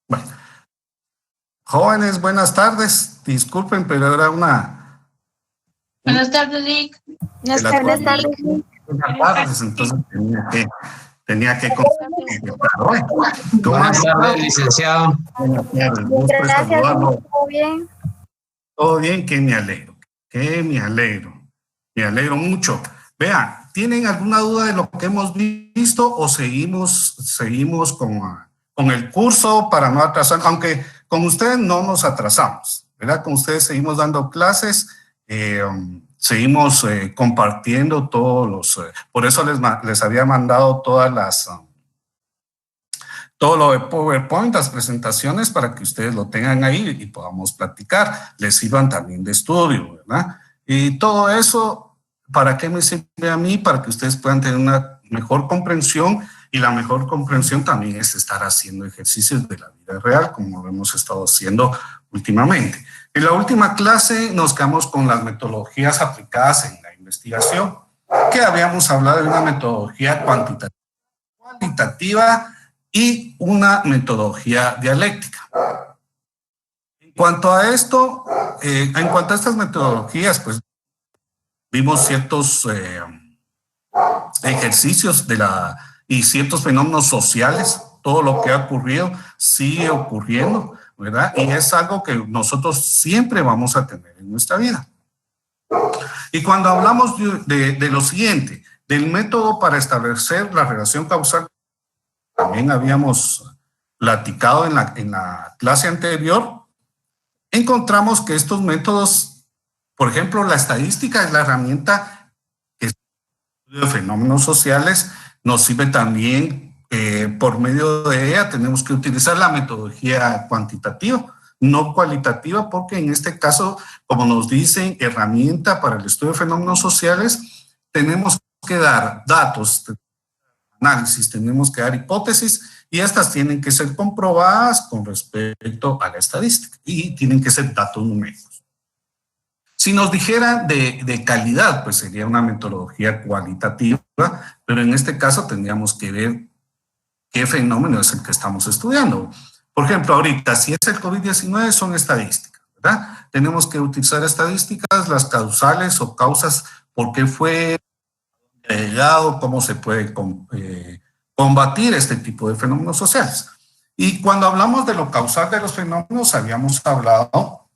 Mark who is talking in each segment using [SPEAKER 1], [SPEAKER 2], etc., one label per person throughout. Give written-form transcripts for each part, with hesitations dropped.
[SPEAKER 1] Bueno, jóvenes, buenas tardes. Disculpen, pero era una...
[SPEAKER 2] Buenas tardes, Lick.
[SPEAKER 3] Buenas tardes.
[SPEAKER 1] Buenas tardes, entonces tenía que contestar hoy.
[SPEAKER 4] Buenas tardes, licenciado.
[SPEAKER 1] Buenas tardes,
[SPEAKER 3] Gracias,
[SPEAKER 1] saludarlo.
[SPEAKER 3] todo bien.
[SPEAKER 1] Todo bien, que me alegro. Me alegro mucho. Vean, ¿tienen alguna duda de lo que hemos visto o seguimos con el curso para no atrasar? Aunque con ustedes no nos atrasamos, ¿verdad? Con ustedes seguimos dando clases, seguimos compartiendo todos los... por eso les había mandado todo lo de PowerPoint, las presentaciones, para que ustedes lo tengan ahí y podamos platicar, les sirvan también de estudio, ¿verdad? Y todo eso, ¿para qué me sirve a mí? Para que ustedes puedan tener una mejor comprensión, y la mejor comprensión también es estar haciendo ejercicios de la vida real, como lo hemos estado haciendo últimamente. En la última clase nos quedamos con las metodologías aplicadas en la investigación, que habíamos hablado de una metodología cualitativa y una metodología dialéctica. En cuanto a esto, en cuanto a estas metodologías, pues vimos ciertos ejercicios y ciertos fenómenos sociales. Todo lo que ha ocurrido sigue ocurriendo, ¿verdad? Y es algo que nosotros siempre vamos a tener en nuestra vida. Y cuando hablamos de lo siguiente, del método para establecer la relación causal, también habíamos platicado en la clase anterior, encontramos que estos métodos, por ejemplo, la estadística es la herramienta que estudia fenómenos sociales, nos sirve también, por medio de ella tenemos que utilizar la metodología cuantitativa, no cualitativa, porque en este caso, como nos dicen, herramienta para el estudio de fenómenos sociales, tenemos que dar datos, análisis, tenemos que dar hipótesis, y estas tienen que ser comprobadas con respecto a la estadística y tienen que ser datos numéricos. Si nos dijeran de calidad, pues sería una metodología cualitativa, pero en este caso tendríamos que ver qué fenómeno es el que estamos estudiando. Por ejemplo, ahorita, si es el COVID-19, son estadísticas, ¿verdad? Tenemos que utilizar estadísticas, las causales o causas, por qué fue llegado, cómo se puede combatir este tipo de fenómenos sociales. Y cuando hablamos de lo causal de los fenómenos, habíamos hablado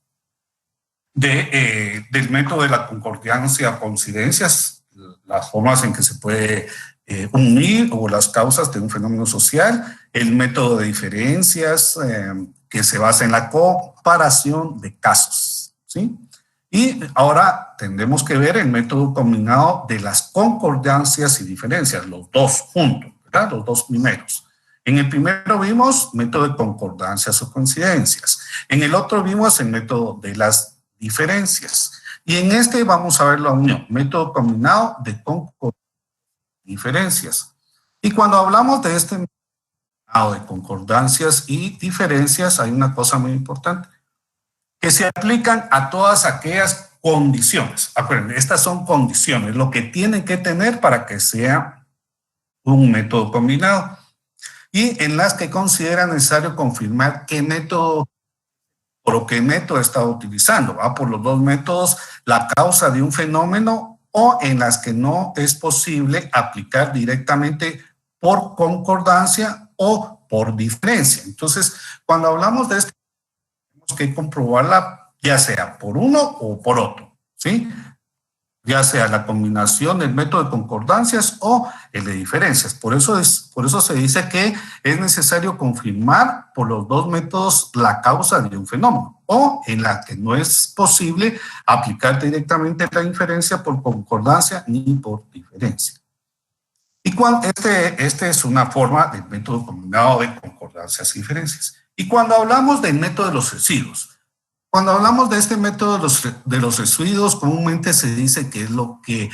[SPEAKER 1] del método de la concordancia, coincidencias, las formas en que se puede unir o las causas de un fenómeno social, el método de diferencias, que se basa en la comparación de casos, ¿sí? Y ahora tendremos que ver el método combinado de las concordancias y diferencias, los dos juntos, ¿verdad? Los dos primeros. En el primero vimos método de concordancias o coincidencias. En el otro vimos el método de las diferencias. Y en este vamos a ver la unión, método combinado de concordancias y diferencias. Y cuando hablamos de este método de concordancias y diferencias, hay una cosa muy importante, que se aplican a todas aquellas condiciones. Acuérdense, estas son condiciones, lo que tienen que tener para que sea un método combinado, y en las que considera necesario confirmar qué método o qué método está utilizando, ¿va? Por los dos métodos, la causa de un fenómeno, o en las que no es posible aplicar directamente por concordancia o por diferencia. Entonces, cuando hablamos de esto, que comprobarla ya sea por uno o por otro, ¿sí? ya sea la combinación del método de concordancias o el de diferencias. Por eso se dice que es necesario confirmar por los dos métodos la causa de un fenómeno, o en la que no es posible aplicar directamente la inferencia por concordancia ni por diferencia. Y este es una forma del método combinado de concordancias y diferencias. Y cuando hablamos del método de los residuos, cuando hablamos de este método de los residuos, comúnmente se dice que es lo que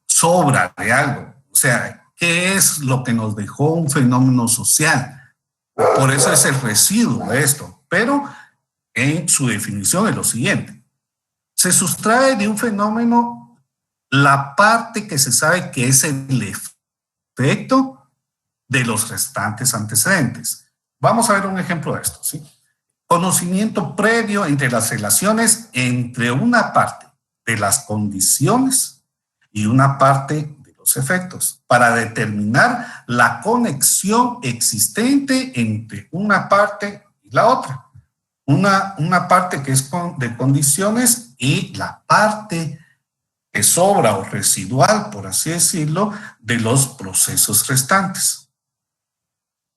[SPEAKER 1] sobra de algo. O sea, ¿qué es lo que nos dejó un fenómeno social? Por eso es el residuo de esto. Pero en su definición es lo siguiente. Se sustrae de un fenómeno la parte que se sabe que es el efecto de los restantes antecedentes. Vamos a ver un ejemplo de esto, ¿sí? Conocimiento previo entre las relaciones entre una parte de las condiciones y una parte de los efectos para determinar la conexión existente entre una parte y la otra. Una parte que es de condiciones y la parte que sobra o residual, por así decirlo, de los procesos restantes.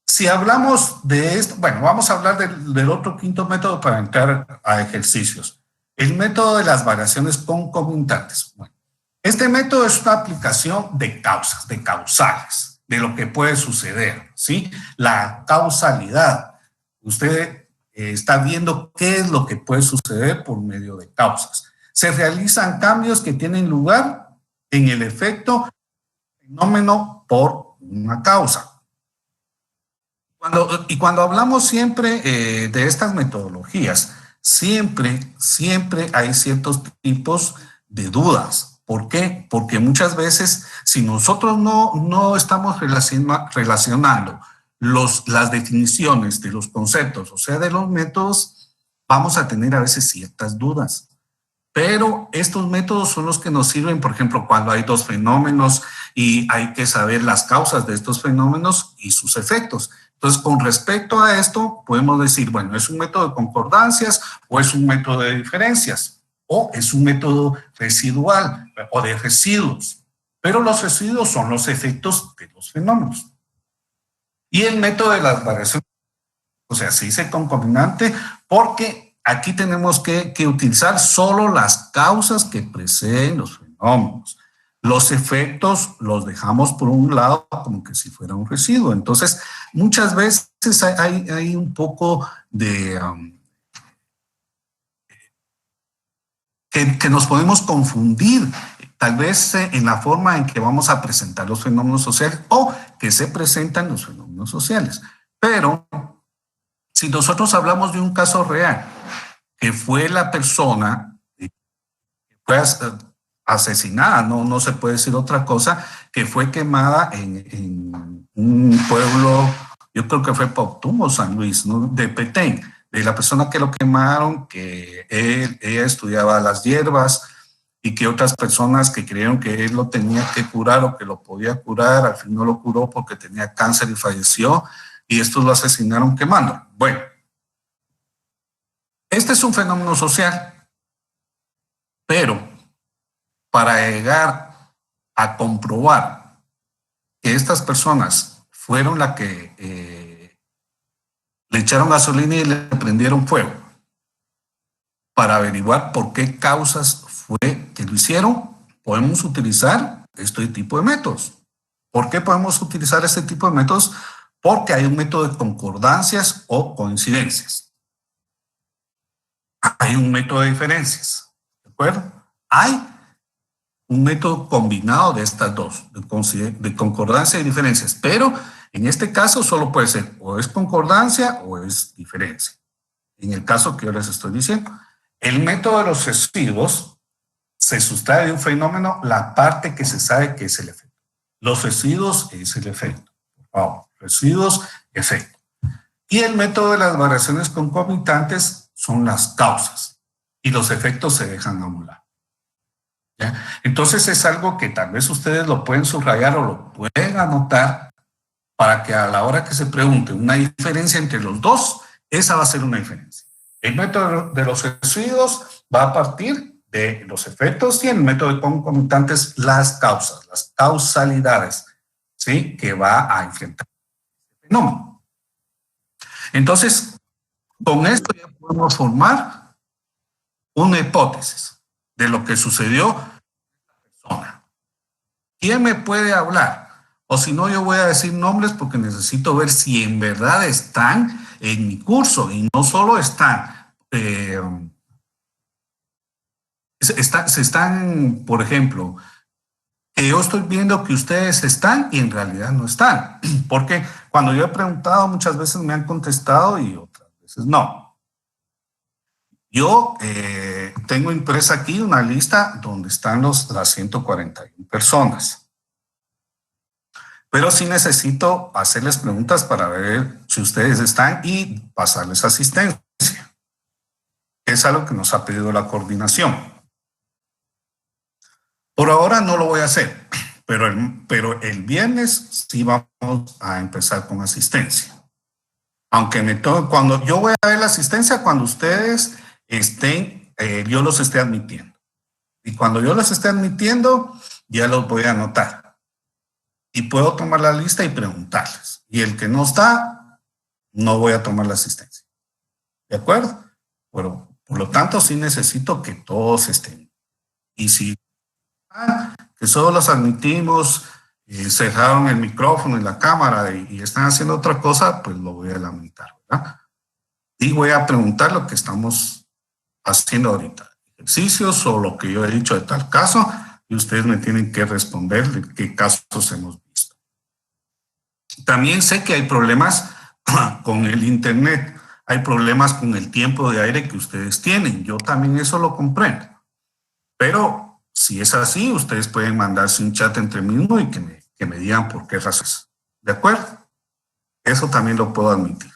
[SPEAKER 1] Si hablamos de esto, bueno, vamos a hablar del otro quinto método para entrar a ejercicios. El método de las variaciones concomitantes. Bueno, este método es una aplicación de causas, de causales, de lo que puede suceder, ¿sí? La causalidad. Usted está viendo qué es lo que puede suceder por medio de causas. Se realizan cambios que tienen lugar en el efecto fenómeno por una causa. Cuando hablamos siempre de estas metodologías, siempre hay ciertos tipos de dudas. ¿Por qué? Porque muchas veces, si nosotros no estamos relacionando las definiciones de los conceptos, o sea, de los métodos, vamos a tener a veces ciertas dudas. Pero estos métodos son los que nos sirven, por ejemplo, cuando hay dos fenómenos y hay que saber las causas de estos fenómenos y sus efectos. Entonces, con respecto a esto, podemos decir, bueno, ¿es un método de concordancias o es un método de diferencias? O es un método residual o de residuos. Pero los residuos son los efectos de los fenómenos. Y el método de las variaciones, o sea, se dice concomitante porque aquí tenemos que utilizar solo las causas que preceden los fenómenos. Los efectos los dejamos por un lado como que si fuera un residuo. Entonces, muchas veces hay un poco de... que nos podemos confundir, tal vez en la forma en que vamos a presentar los fenómenos sociales o que se presentan los fenómenos sociales. Pero, si nosotros hablamos de un caso real, que fue la persona que fue asesinada, no se puede decir otra cosa, que fue quemada en un pueblo, yo creo que fue Pautumo, San Luis, ¿no? De Petén, de la persona que lo quemaron, que ella estudiaba las hierbas y que otras personas que creyeron que él lo tenía que curar o que lo podía curar, al fin no lo curó porque tenía cáncer y falleció, y estos lo asesinaron quemando. Bueno, este es un fenómeno social, pero para llegar a comprobar que estas personas fueron las que le echaron gasolina y le prendieron fuego, para averiguar por qué causas fue que lo hicieron, podemos utilizar este tipo de métodos. ¿Por qué podemos utilizar este tipo de métodos? Porque hay un método de concordancias o coincidencias. Hay un método de diferencias, ¿de acuerdo? Hay un método combinado de estas dos, de concordancia y diferencias, pero en este caso solo puede ser o es concordancia o es diferencia. En el caso que yo les estoy diciendo, el método de los residuos se sustrae de un fenómeno la parte que se sabe que es el efecto. Los residuos es el efecto. Por favor, residuos, efecto. Y el método de las variaciones concomitantes son las causas y los efectos se dejan a un lado. ¿Ya? Entonces es algo que tal vez ustedes lo pueden subrayar o lo pueden anotar para que a la hora que se pregunte una diferencia entre los dos, esa va a ser una diferencia. El método de los residuos va a partir de los efectos y en el método de concomitantes las causas, las causalidades, ¿sí? Que va a enfrentar el fenómeno. Entonces, con esto ya podemos formar una hipótesis de lo que sucedió a la persona. ¿Quién me puede hablar? O si no, yo voy a decir nombres porque necesito ver si en verdad están en mi curso y no solo están, se están, por ejemplo, que yo estoy viendo que ustedes están y en realidad no están. Porque cuando yo he preguntado muchas veces me han contestado y otras veces no. Yo tengo impresa aquí una lista donde están las 141 personas. Pero sí necesito hacerles preguntas para ver si ustedes están y pasarles asistencia. Es algo que nos ha pedido la coordinación. Por ahora no lo voy a hacer, pero el viernes sí vamos a empezar con asistencia. Aunque cuando yo voy a ver la asistencia, cuando ustedes estén, yo los esté admitiendo. Y cuando yo los esté admitiendo, ya los voy a anotar. Y puedo tomar la lista y preguntarles. Y el que no está, no voy a tomar la asistencia. ¿De acuerdo? Pero, por lo tanto, sí necesito que todos estén. Y si que solo los admitimos, cerraron el micrófono y la cámara y están haciendo otra cosa, pues lo voy a lamentar, ¿verdad? Y voy a preguntar lo que estamos haciendo ahorita. Ejercicios o lo que yo he dicho de tal caso, y ustedes me tienen que responder de qué casos hemos visto. También sé que hay problemas con el internet, hay problemas con el tiempo de aire que ustedes tienen. Yo también eso lo comprendo. Pero si es así, ustedes pueden mandarse un chat entre mismos y que me digan por qué razones. ¿De acuerdo? Eso también lo puedo admitir.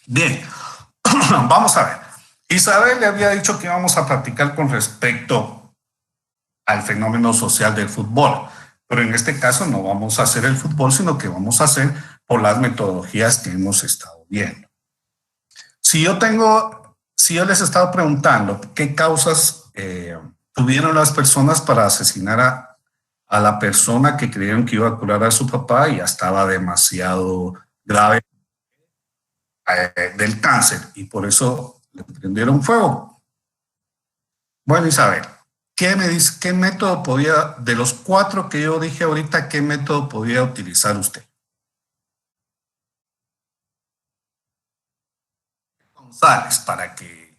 [SPEAKER 1] Bien, vamos a ver. Isabel le había dicho que íbamos a practicar con respecto al fenómeno social del fútbol. Pero en este caso no vamos a hacer el fútbol, sino que vamos a hacer por las metodologías que hemos estado viendo. Si yo les he estado preguntando qué causas tuvieron las personas para asesinar a la persona que creyeron que iba a curar a su papá y ya estaba demasiado grave del cáncer y por eso le prendieron fuego. Bueno, Isabel, ¿qué me dice, qué método podía, de los 4 que yo dije ahorita, qué método podía utilizar usted? González, para que,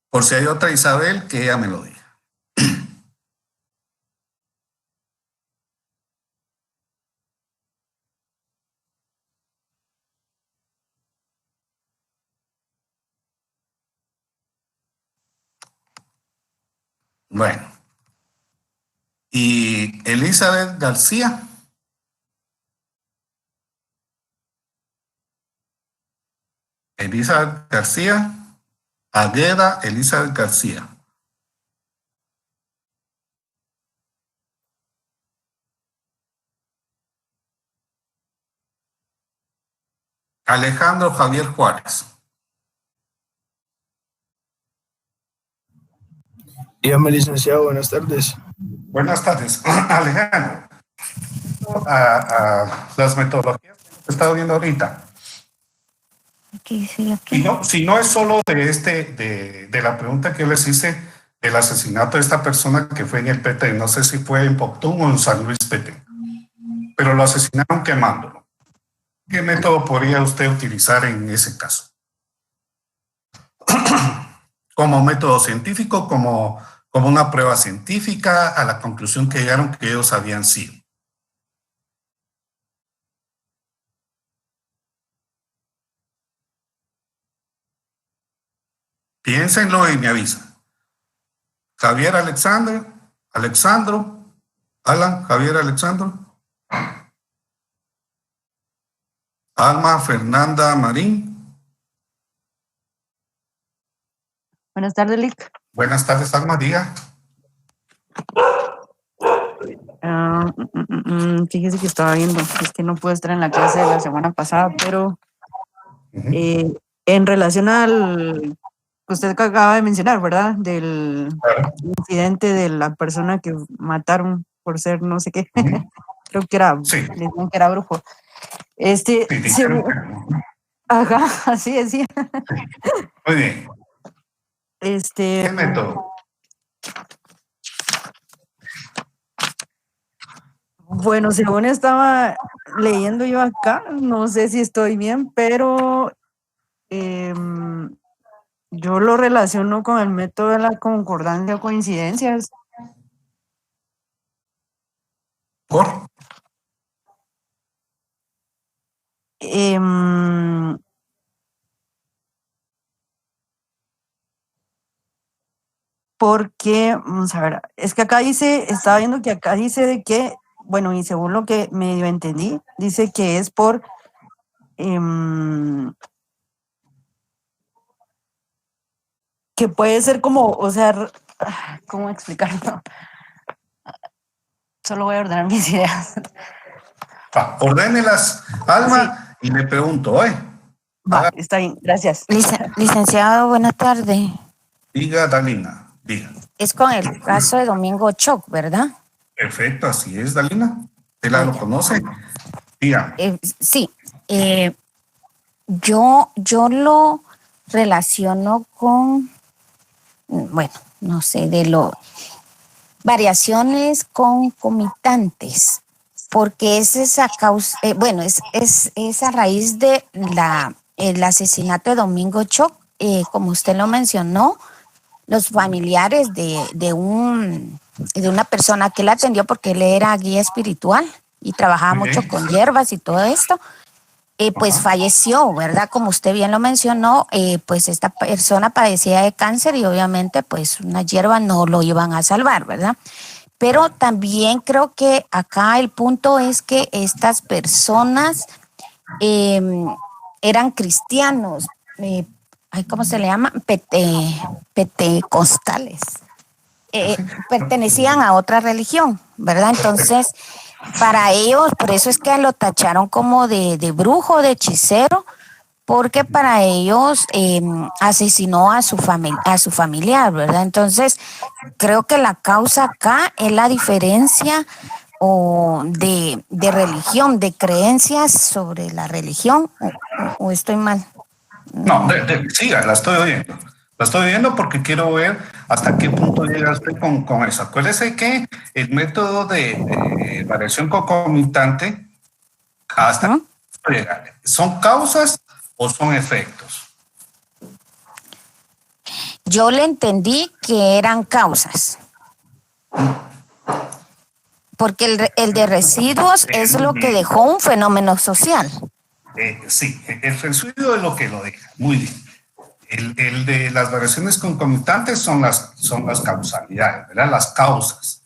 [SPEAKER 1] por si hay otra Isabel, que ella me lo diga. Bueno. Y Elizabeth García. Elizabeth García. Agueda Elizabeth García. Alejandro Javier Juárez.
[SPEAKER 5] Dígame, licenciado, buenas tardes.
[SPEAKER 1] Buenas tardes, Alejandro. A las metodologías que hemos estado viendo ahorita.
[SPEAKER 3] Aquí, sí, aquí.
[SPEAKER 1] Si no es solo de la pregunta que yo les hice del asesinato de esta persona que fue en el Petén, no sé si fue en Poctún o en San Luis Petén, pero lo asesinaron quemándolo. ¿Qué método podría usted utilizar en ese caso? Como método científico, como una prueba científica, a la conclusión que llegaron que ellos habían sido. Piénsenlo y me avisan. Javier Alexandro, Alan, Javier Alexandro, Alma Fernanda Marín.
[SPEAKER 6] Buenas tardes, Lic.
[SPEAKER 1] Buenas tardes, Alma, diga.
[SPEAKER 6] Fíjese que estaba viendo, es que no pude estar en la clase de la semana pasada, pero en relación al que usted acaba de mencionar, ¿verdad? Del
[SPEAKER 1] Claro.
[SPEAKER 6] incidente de la persona que mataron por ser no sé qué.
[SPEAKER 1] Ujú.
[SPEAKER 6] Creo que era,
[SPEAKER 1] Sí,
[SPEAKER 6] le decían que era brujo.
[SPEAKER 1] sí, dijeron que-
[SPEAKER 6] Ajá, así decía.
[SPEAKER 1] Muy bien. ¿Qué método?
[SPEAKER 6] Bueno, según estaba leyendo yo acá, no sé si estoy bien, pero yo lo relaciono con el método de la concordancia o coincidencias.
[SPEAKER 1] ¿Por?
[SPEAKER 6] Em, Porque, vamos a ver, es que acá dice, estaba viendo que acá dice de que, bueno, y según lo que medio entendí, dice que es por, que puede ser como, o sea, ¿cómo explicarlo? Solo voy a ordenar mis ideas.
[SPEAKER 1] Va, ordénelas, Alma, y le pregunto,
[SPEAKER 6] Va, está bien, gracias.
[SPEAKER 3] Licenciado, buenas tardes.
[SPEAKER 1] diga, Dalina, diga.
[SPEAKER 3] Es con el caso de Domingo Choc, ¿verdad?
[SPEAKER 1] Perfecto, así es, Dalina. ¿Usted la lo
[SPEAKER 3] Oiga.
[SPEAKER 1] conoce? Diga.
[SPEAKER 3] Sí, yo lo relaciono con, bueno, no sé, variaciones concomitantes, porque es esa causa, bueno, es a raíz de el asesinato de Domingo Choc, como usted lo mencionó, los familiares de una persona que él atendió porque él era guía espiritual y trabajaba
[SPEAKER 1] Muy
[SPEAKER 3] mucho
[SPEAKER 1] bien.
[SPEAKER 3] con hierbas y todo esto, pues
[SPEAKER 1] Ajá.
[SPEAKER 3] falleció, ¿verdad? Como usted bien lo mencionó, pues esta persona padecía de cáncer y obviamente pues una hierba no lo iban a salvar, ¿verdad? Pero también creo que acá el punto es que estas personas eran cristianos, ¿cómo se le llama? Pentecostales. Pertenecían a otra religión, ¿verdad? Entonces, para ellos, por eso es que lo tacharon como de brujo, de hechicero, porque para ellos asesinó a su familiar, ¿verdad? Entonces, creo que la causa acá es la diferencia de religión, de creencias sobre la religión, o estoy mal.
[SPEAKER 1] No, siga, la estoy oyendo. La estoy oyendo porque quiero ver hasta qué punto llega usted con eso. Acuérdese que el método de variación concomitante, hasta
[SPEAKER 3] Ujú.
[SPEAKER 1] qué llega, ¿son causas o son efectos?
[SPEAKER 3] Yo le entendí que eran causas. Porque el de residuos es lo que dejó un fenómeno social.
[SPEAKER 1] Sí, el residuo es lo que lo deja. Muy bien. El de las variaciones concomitantes son las causalidades, ¿verdad? Las causas.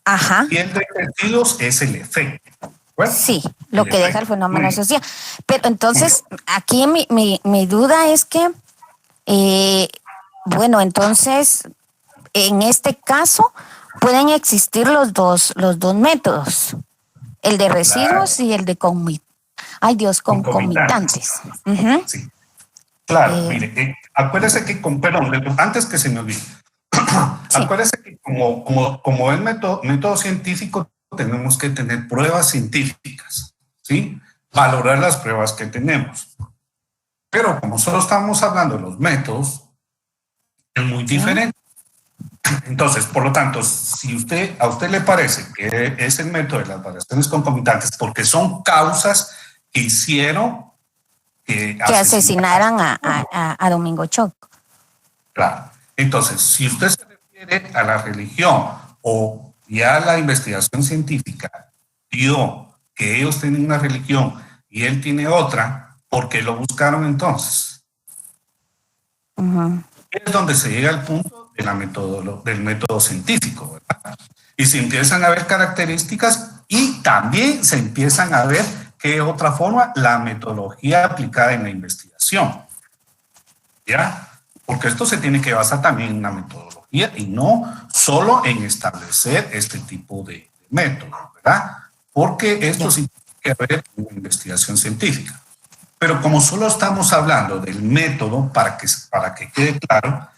[SPEAKER 3] Ajá.
[SPEAKER 1] Y el de residuos es el efecto. Bueno,
[SPEAKER 3] Sí, lo que deja el fenómeno
[SPEAKER 1] Muy bien.
[SPEAKER 3] social. Pero entonces, aquí mi duda es que, bueno, entonces, en este caso, pueden existir los dos métodos, el de residuos y el de concomitantes. Ujú.
[SPEAKER 1] Sí, claro,
[SPEAKER 3] Eh,
[SPEAKER 1] mire, acuérdese que, perdón, antes que se me olvide,
[SPEAKER 3] sí.
[SPEAKER 1] acuérdese que como es método científico, tenemos que tener pruebas científicas, ¿sí? Valorar las pruebas que tenemos. Pero como solo estamos hablando de los métodos, es muy diferente. Entonces, por lo tanto, si a usted le parece que es el método de las variaciones concomitantes porque son causas que hicieron que
[SPEAKER 3] Asesinaran a Domingo Choc.
[SPEAKER 1] Claro. Entonces, si usted se refiere a la religión o ya la investigación científica dio que ellos tienen una religión y él tiene otra, ¿por qué lo buscaron entonces?
[SPEAKER 3] Uh-huh.
[SPEAKER 1] Es donde se llega al punto de del método científico, ¿verdad? Y se empiezan a ver características y también se empiezan a ver qué otra forma la metodología aplicada en la investigación. ¿Ya? Porque esto se tiene que basar también en una metodología y no solo en establecer este tipo de método, ¿verdad? Porque esto sí tiene que ver con investigación científica. Pero como solo estamos hablando del método, para que quede claro,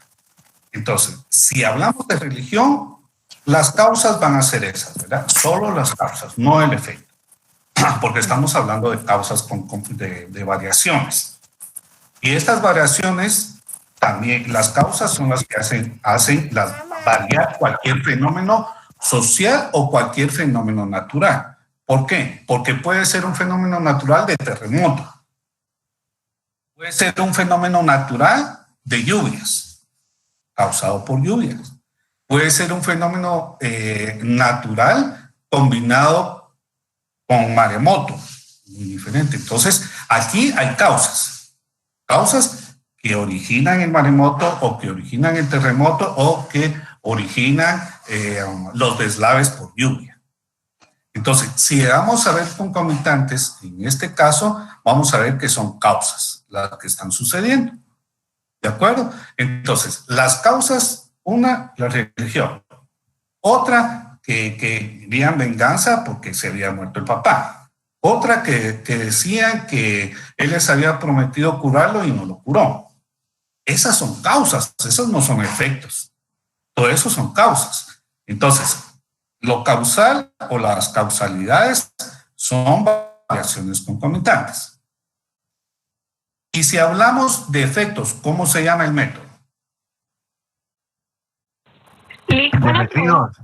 [SPEAKER 1] entonces, si hablamos de religión, las causas van a ser esas, ¿verdad? Solo las causas, no el efecto. Porque estamos hablando de causas de variaciones. Y estas variaciones, también las causas son las que hacen variar cualquier fenómeno social o cualquier fenómeno natural. ¿Por qué? Porque puede ser un fenómeno natural de terremoto. Puede ser un fenómeno natural de lluvias, causado por lluvias. Puede ser un fenómeno natural combinado con maremoto, muy diferente. Entonces, aquí hay causas que originan el maremoto o que originan el terremoto o que originan los deslaves por lluvia. Entonces, si vamos a ver concomitantes, en este caso, vamos a ver que son causas las que están sucediendo. ¿De acuerdo? Entonces, las causas, una, la religión. Otra, que querían venganza porque se había muerto el papá. Otra, que decían que él les había prometido curarlo y no lo curó. Esas son causas, esos no son efectos. Todo eso son causas. Entonces, lo causal o las causalidades son variaciones concomitantes. Y si hablamos de efectos, ¿cómo se llama el método?
[SPEAKER 7] Residuos.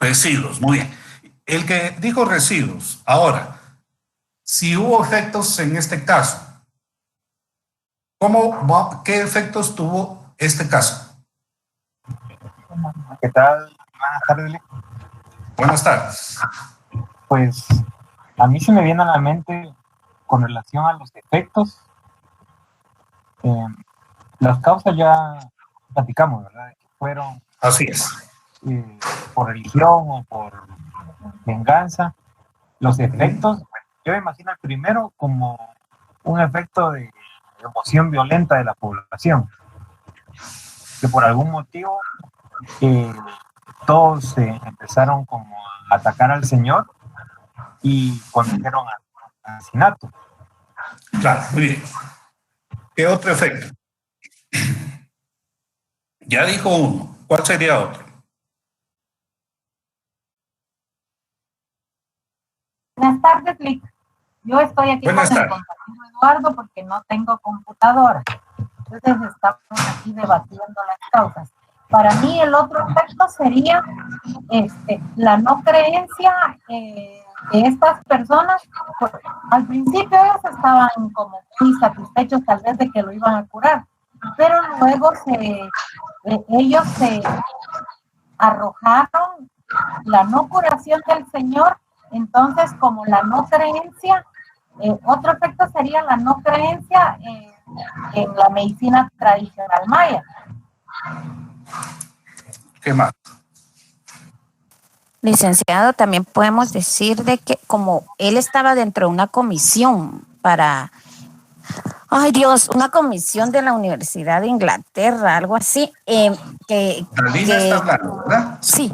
[SPEAKER 1] Residuos, muy bien. El que dijo residuos. Ahora, si hubo efectos en este caso, ¿qué efectos tuvo este caso?
[SPEAKER 7] ¿Qué tal? Buenas tardes, Lick.
[SPEAKER 1] Buenas tardes.
[SPEAKER 7] Pues a mí se me viene a la mente con relación a los efectos. Las causas ya platicamos, ¿verdad? Que fueron
[SPEAKER 1] Así es.
[SPEAKER 7] por religión o por venganza. Los efectos, yo me imagino el primero como un efecto de emoción violenta de la población, que por algún motivo todos empezaron como a atacar al Señor y condujeron al asesinato.
[SPEAKER 1] Claro, muy bien. ¿Qué otro efecto? Ya dijo uno. ¿Cuál sería otro?
[SPEAKER 8] Buenas tardes, Lick. Yo estoy aquí
[SPEAKER 1] Buenas
[SPEAKER 8] con el
[SPEAKER 1] tardes.
[SPEAKER 8] compañero Eduardo porque no tengo computadora. Entonces estamos aquí debatiendo las causas. Para mí el otro efecto sería la no creencia de estas personas. Al principio ellos estaban como muy satisfechos tal vez de que lo iban a curar, pero luego ellos se arrojaron la no curación del Señor. Entonces, como la no creencia, otro efecto sería la no creencia en la medicina tradicional maya.
[SPEAKER 1] ¿Qué más?
[SPEAKER 3] Licenciado, también podemos decir de que como él estaba dentro de una comisión una comisión de la Universidad de Inglaterra, algo así,
[SPEAKER 1] Carolina está hablando, ¿verdad?
[SPEAKER 3] Sí,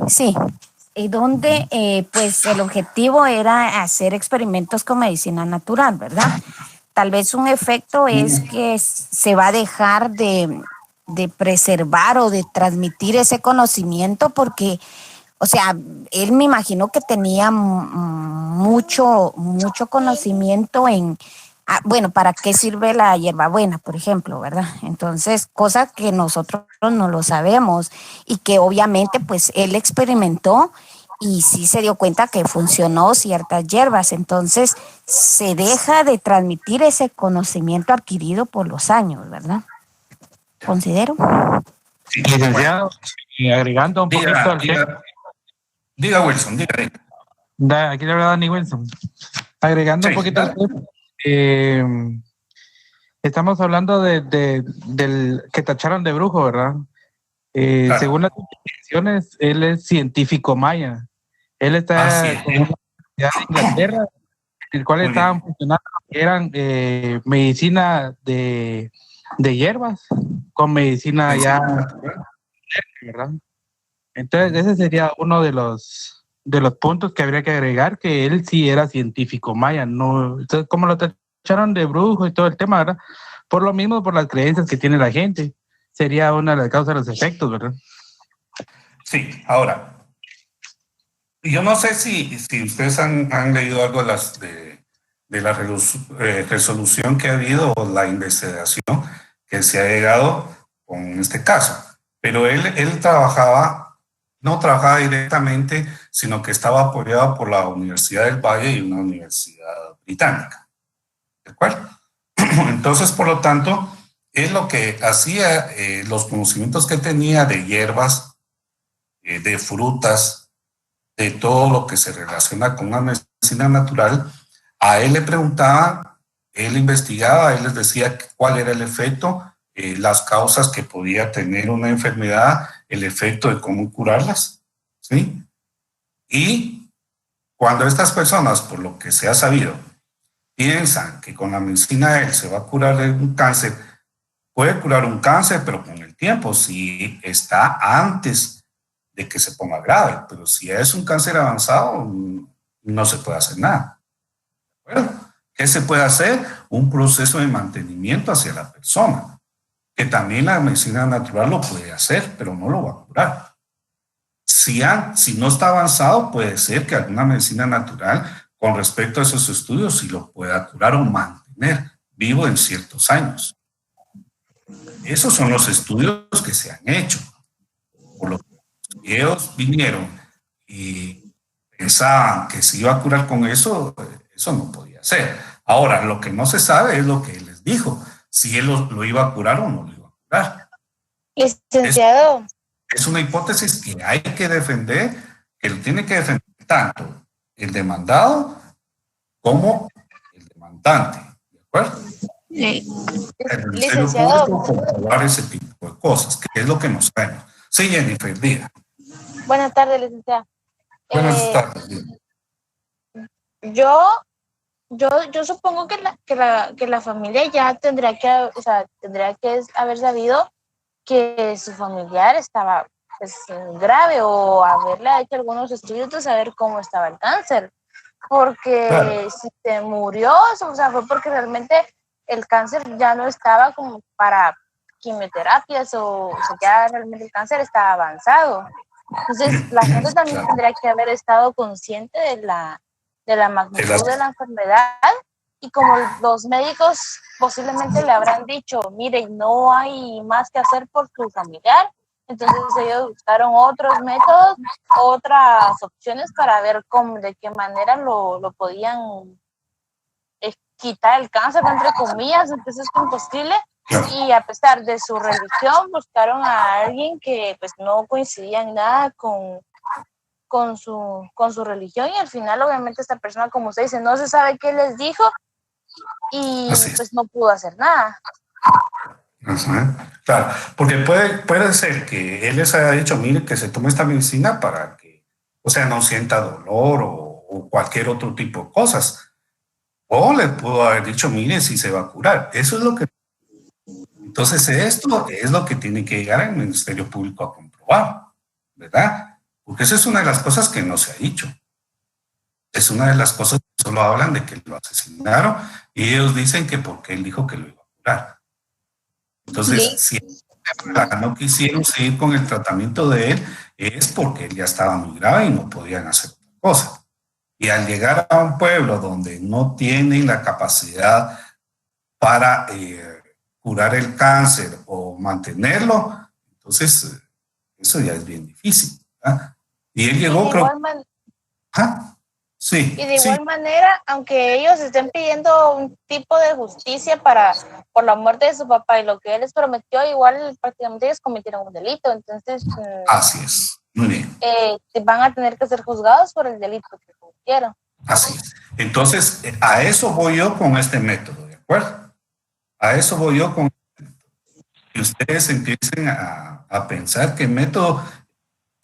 [SPEAKER 3] y donde pues el objetivo era hacer experimentos con medicina natural, ¿verdad? Tal vez un efecto es que se va a dejar de preservar o de transmitir ese conocimiento porque, o sea, él me imagino que tenía mucho conocimiento en, bueno, ¿para qué sirve la hierbabuena, por ejemplo, verdad? Entonces, cosas que nosotros no lo sabemos y que obviamente pues él experimentó y sí se dio cuenta que funcionó ciertas hierbas. Entonces, se deja de transmitir ese conocimiento adquirido por los años, ¿verdad? Considero.
[SPEAKER 1] Sí,
[SPEAKER 7] Licenciado, y agregando un poquito al tema.
[SPEAKER 1] Diga Wilson, diga.
[SPEAKER 7] Aquí le habla Dani Wilson. Agregando un poquito al tema. Estamos hablando del que tacharon de brujo, ¿verdad?
[SPEAKER 1] Claro.
[SPEAKER 7] Según las investigaciones, él es científico maya. Él está en una universidad de Inglaterra, el cual estaban funcionando, eran medicina de hierbas con medicina ya, ¿verdad? Entonces, ese sería uno de los puntos que habría que agregar, que él sí era científico maya. No, entonces, ¿cómo lo tacharon de brujo y todo el tema, ¿verdad? Por lo mismo, por las creencias que tiene la gente. Sería una de las causas de los efectos, ¿verdad?
[SPEAKER 1] Sí, ahora, yo no sé si ustedes han leído algo de la resolución que ha habido o la investigación que se ha llegado con este caso, pero él no trabajaba directamente, sino que estaba apoyado por la Universidad del Valle y una universidad británica, ¿de acuerdo? Entonces, por lo tanto, él lo que hacía, los conocimientos que tenía de hierbas, de frutas, de todo lo que se relaciona con la medicina natural, a él le preguntaban, él investigaba, él les decía cuál era el efecto, las causas que podía tener una enfermedad, el efecto de cómo curarlas, ¿sí? Y cuando estas personas, por lo que se ha sabido, piensan que con la medicina él se va a curar un cáncer, puede curar un cáncer, pero con el tiempo, si está antes de que se ponga grave, pero si es un cáncer avanzado, no se puede hacer nada. Bueno, ¿qué se puede hacer? Un proceso de mantenimiento hacia la persona, que también la medicina natural lo puede hacer, pero no lo va a curar. Si no está avanzado, puede ser que alguna medicina natural, con respecto a esos estudios, sí lo pueda curar o mantener vivo en ciertos años. Esos son los estudios que se han hecho. Por lo que ellos vinieron y pensaban que se iba a curar con eso, eso no podía ser. Ahora, lo que no se sabe es lo que él les dijo, si él lo iba a curar o no lo iba a curar.
[SPEAKER 2] Licenciado.
[SPEAKER 1] Es una hipótesis que hay que defender, que lo tiene que defender tanto el demandado como el demandante, ¿de acuerdo?
[SPEAKER 2] Sí.
[SPEAKER 1] El Ministerio
[SPEAKER 2] Licenciado.
[SPEAKER 1] Público comprobar ese tipo de cosas, que es lo que nos traemos. Sí, Jennifer, diga.
[SPEAKER 2] Buenas tardes, licenciado.
[SPEAKER 1] Buenas tardes.
[SPEAKER 2] Yo supongo que la familia ya tendría que haber sabido que su familiar estaba pues, grave o haberle hecho algunos estudios de saber cómo estaba el cáncer. Porque claro, si se murió, o sea, fue porque realmente el cáncer ya no estaba como para quimioterapias o sea, ya realmente el cáncer estaba avanzado. Entonces, la gente también claro, tendría que haber estado consciente de la magnitud de la enfermedad y como los médicos posiblemente le habrán dicho, mire, no hay más que hacer por tu familiar, entonces ellos buscaron otros métodos, otras opciones para ver de qué manera lo podían quitar el cáncer, entre comillas, entonces es imposible. Y a pesar de su religión, buscaron a alguien que pues no coincidía en nada con su religión y al final obviamente esta persona, como usted dice, no se sabe qué les dijo y pues no pudo hacer nada.
[SPEAKER 1] Claro, porque puede ser que él les haya dicho, mire, que se tome esta medicina para que, o sea, no sienta dolor o cualquier otro tipo de cosas. O le pudo haber dicho, mire, si se va a curar. Eso es lo que... Entonces, esto es lo que tiene que llegar al Ministerio Público a comprobar, ¿verdad? Porque esa es una de las cosas que no se ha dicho. Es una de las cosas que solo hablan de que lo asesinaron y ellos dicen que porque él dijo que lo iba a curar. Entonces, si no quisieron seguir con el tratamiento de él, es porque él ya estaba muy grave y no podían hacer otra cosa. Y al llegar a un pueblo donde no tienen la capacidad para curar el cáncer o mantenerlo, entonces eso ya es bien difícil, ¿verdad? Y él llegó, creo... Sí,
[SPEAKER 2] y de igual manera, aunque ellos estén pidiendo un tipo de justicia por la muerte de su papá y lo que él les prometió, igual prácticamente ellos cometieron un delito, entonces...
[SPEAKER 1] Así es, muy bien.
[SPEAKER 2] Van a tener que ser juzgados por el delito que cometieron.
[SPEAKER 1] Así es. Entonces, a eso voy yo con este método, ¿de acuerdo? A eso voy yo con... Que ustedes empiecen a pensar qué método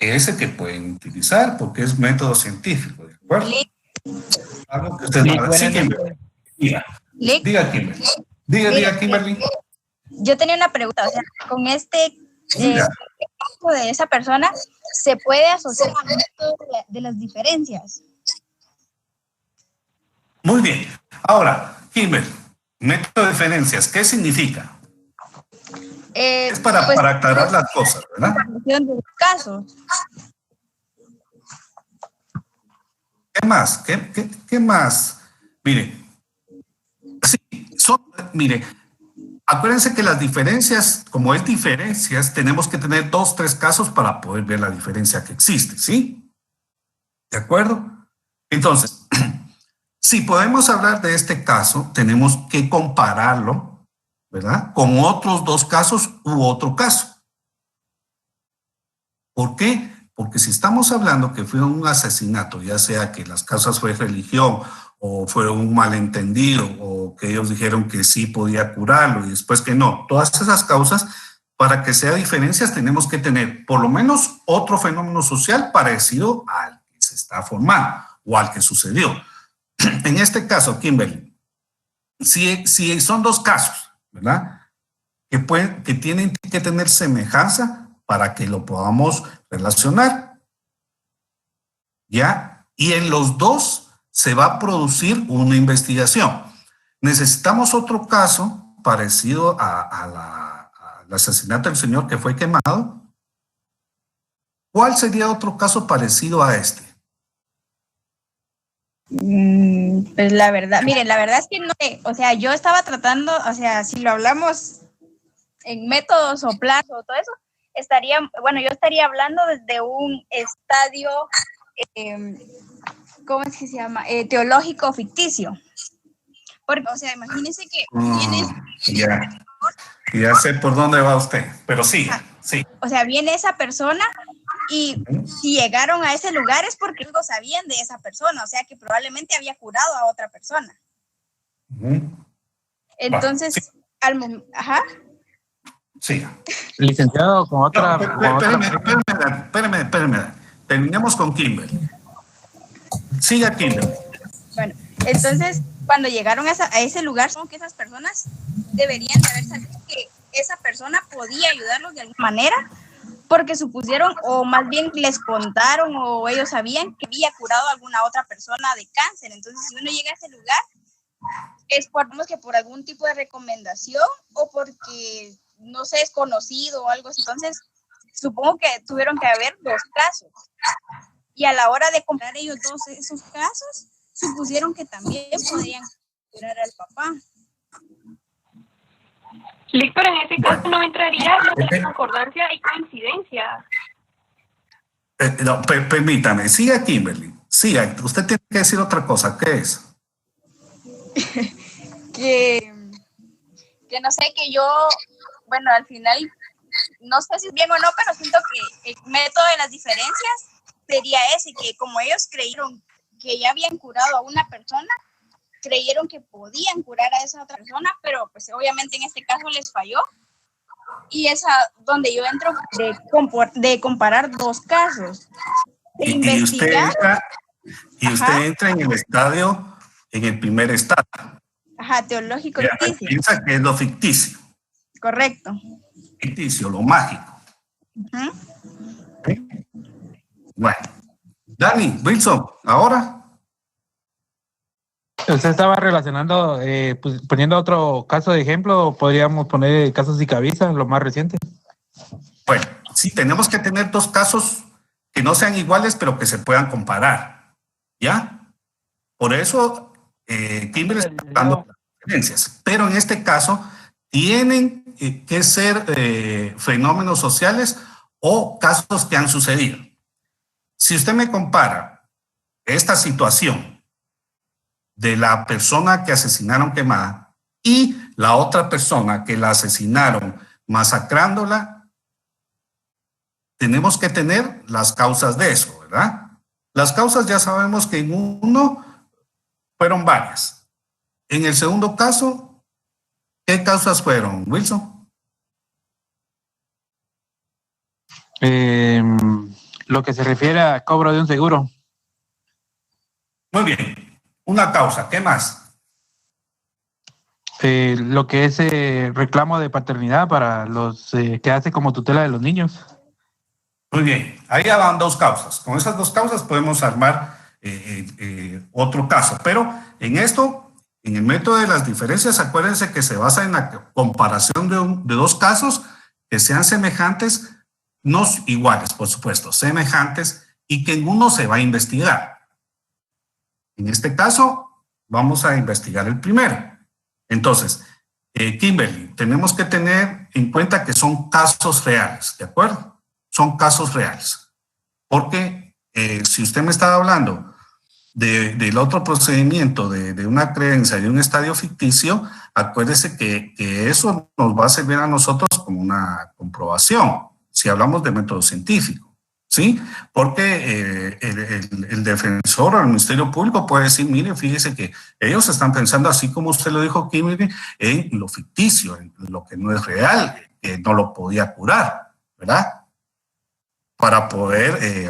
[SPEAKER 1] es el que pueden utilizar, porque es método científico, ¿de acuerdo? Algo que ustedes van a decir. Diga, Kimberly. Diga, Kimberly.
[SPEAKER 9] Yo tenía una pregunta, o sea, con este caso de esa persona, ¿se puede asociar al método de las diferencias?
[SPEAKER 1] Muy bien. Ahora, Kimberly, Método de diferencias, ¿qué significa? Es
[SPEAKER 9] Pues,
[SPEAKER 1] para aclarar las cosas, ¿verdad?
[SPEAKER 9] de los casos.
[SPEAKER 1] ¿Qué más? ¿Qué más? Mire, sí, mire, acuérdense que las diferencias, como es diferencias, tenemos que tener 2, 3 casos para poder ver la diferencia que existe, ¿sí? ¿De acuerdo? Entonces, si podemos hablar de este caso, tenemos que compararlo, ¿verdad? Con otros 2 casos u otro caso. ¿Por qué? Porque si estamos hablando que fue un asesinato, ya sea que las causas fue religión o fue un malentendido o que ellos dijeron que sí podía curarlo y después que no, todas esas causas, para que sea diferencias tenemos que tener por lo menos otro fenómeno social parecido al que se está formando o al que sucedió. En este caso, Kimberly, si son 2 casos, ¿verdad? Que tienen que tener semejanza para que lo podamos relacionar, ¿ya? Y en los 2 se va a producir una investigación. Necesitamos otro caso parecido al asesinato del señor que fue quemado. ¿Cuál sería otro caso parecido a este?
[SPEAKER 9] Pues la verdad, miren, la verdad es que no sé, o sea, yo estaba tratando, o sea, si lo hablamos en métodos o plazos o todo eso, yo estaría hablando desde un estadio, ¿cómo es que se llama? Teológico ficticio. Porque, o sea, imagínense que
[SPEAKER 1] Ya sé por dónde va usted, pero sí.
[SPEAKER 9] O sea, viene esa persona y si llegaron a ese lugar es porque algo sabían de esa persona, o sea, que probablemente había curado a otra persona. Entonces,
[SPEAKER 1] sí.
[SPEAKER 9] Ajá.
[SPEAKER 1] Sí.
[SPEAKER 7] Licenciado, con otra...
[SPEAKER 1] Espérame. Terminemos con Kimberly. Siga, Kimberly.
[SPEAKER 9] Bueno, entonces, cuando llegaron a ese lugar, son que esas personas deberían de haber sabido que esa persona podía ayudarlos de alguna manera, porque supusieron, o más bien les contaron, o ellos sabían que había curado a alguna otra persona de cáncer. Entonces, si uno llega a ese lugar, es por algún tipo de recomendación, o porque, no sé, es conocido o algo así. Entonces, supongo que tuvieron que haber 2 casos. Y a la hora de comparar ellos esos casos, supusieron que también podían curar al papá.
[SPEAKER 10] Pero en ese caso no entraría la concordancia y coincidencia.
[SPEAKER 1] No, permítame, siga, Kimberly. Siga, usted tiene que decir otra cosa. ¿Qué es?
[SPEAKER 9] que no sé, que yo, bueno, al final, no sé si es bien o no, pero siento que el método de las diferencias sería ese, que como ellos creyeron que ya habían curado a una persona, creyeron que podían curar a esa otra persona, pero pues obviamente en este caso les falló. Y es donde yo entro de comparar 2 casos.
[SPEAKER 1] Y usted entra en el estadio, en el primer estadio.
[SPEAKER 9] Ajá, teológico ficticio.
[SPEAKER 1] Piensa que es lo ficticio.
[SPEAKER 9] Correcto.
[SPEAKER 1] Ficticio, lo mágico. ¿Sí? Bueno. Dani, Wilson, ¿ahora?
[SPEAKER 7] Usted estaba relacionando, poniendo otro caso de ejemplo, podríamos poner casos de cabeza, lo más reciente.
[SPEAKER 1] Bueno, sí, tenemos que tener 2 casos que no sean iguales, pero que se puedan comparar, ¿ya? Por eso, Kimberly está dando diferencias, pero en este caso tienen que ser fenómenos sociales o casos que han sucedido. Si usted me compara esta situación de la persona que asesinaron quemada y la otra persona que la asesinaron masacrándola, tenemos que tener las causas de eso, ¿verdad? Las causas ya sabemos que en uno fueron varias. En el segundo caso, ¿qué causas fueron, Wilson?
[SPEAKER 7] Lo que se refiere a cobro de un seguro.
[SPEAKER 1] Muy bien. Una causa, ¿qué más?
[SPEAKER 7] Lo que es reclamo de paternidad para los que hace como tutela de los niños.
[SPEAKER 1] Muy bien, ahí ya van 2 causas. Con esas 2 causas podemos armar otro caso, pero en esto En el método de las diferencias, acuérdense que se basa en la comparación de dos casos que sean semejantes, no iguales, por supuesto, semejantes, y que en uno se va a investigar. En este caso, vamos a investigar el primero. Entonces, Kimberly, tenemos que tener en cuenta que son casos reales, ¿de acuerdo? Son casos reales. Porque si usted me estaba hablando del otro procedimiento, de una creencia, de un estadio ficticio, acuérdese que eso nos va a servir a nosotros como una comprobación, si hablamos de método científico, ¿sí? Porque el defensor o el Ministerio Público puede decir, mire, fíjese que ellos están pensando, así como usted lo dijo, Kimberly, en lo ficticio, en lo que no es real, que no lo podía curar, ¿verdad? Para poder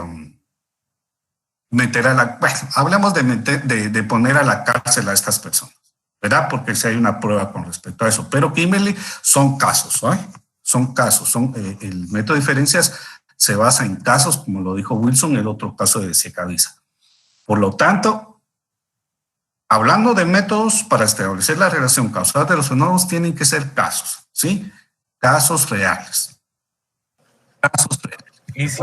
[SPEAKER 1] meter a la... Bueno, hablamos de poner a la cárcel a estas personas, ¿verdad? Porque si hay una prueba con respecto a eso. Pero, Kimberly, son casos, ¿no? Son casos. El método de diferencias se basa en casos, como lo dijo Wilson, el otro caso de Secavisa. Por lo tanto, hablando de métodos para establecer la relación causal de los fenómenos, tienen que ser casos, ¿sí? Casos reales. Casos reales.
[SPEAKER 11] Y si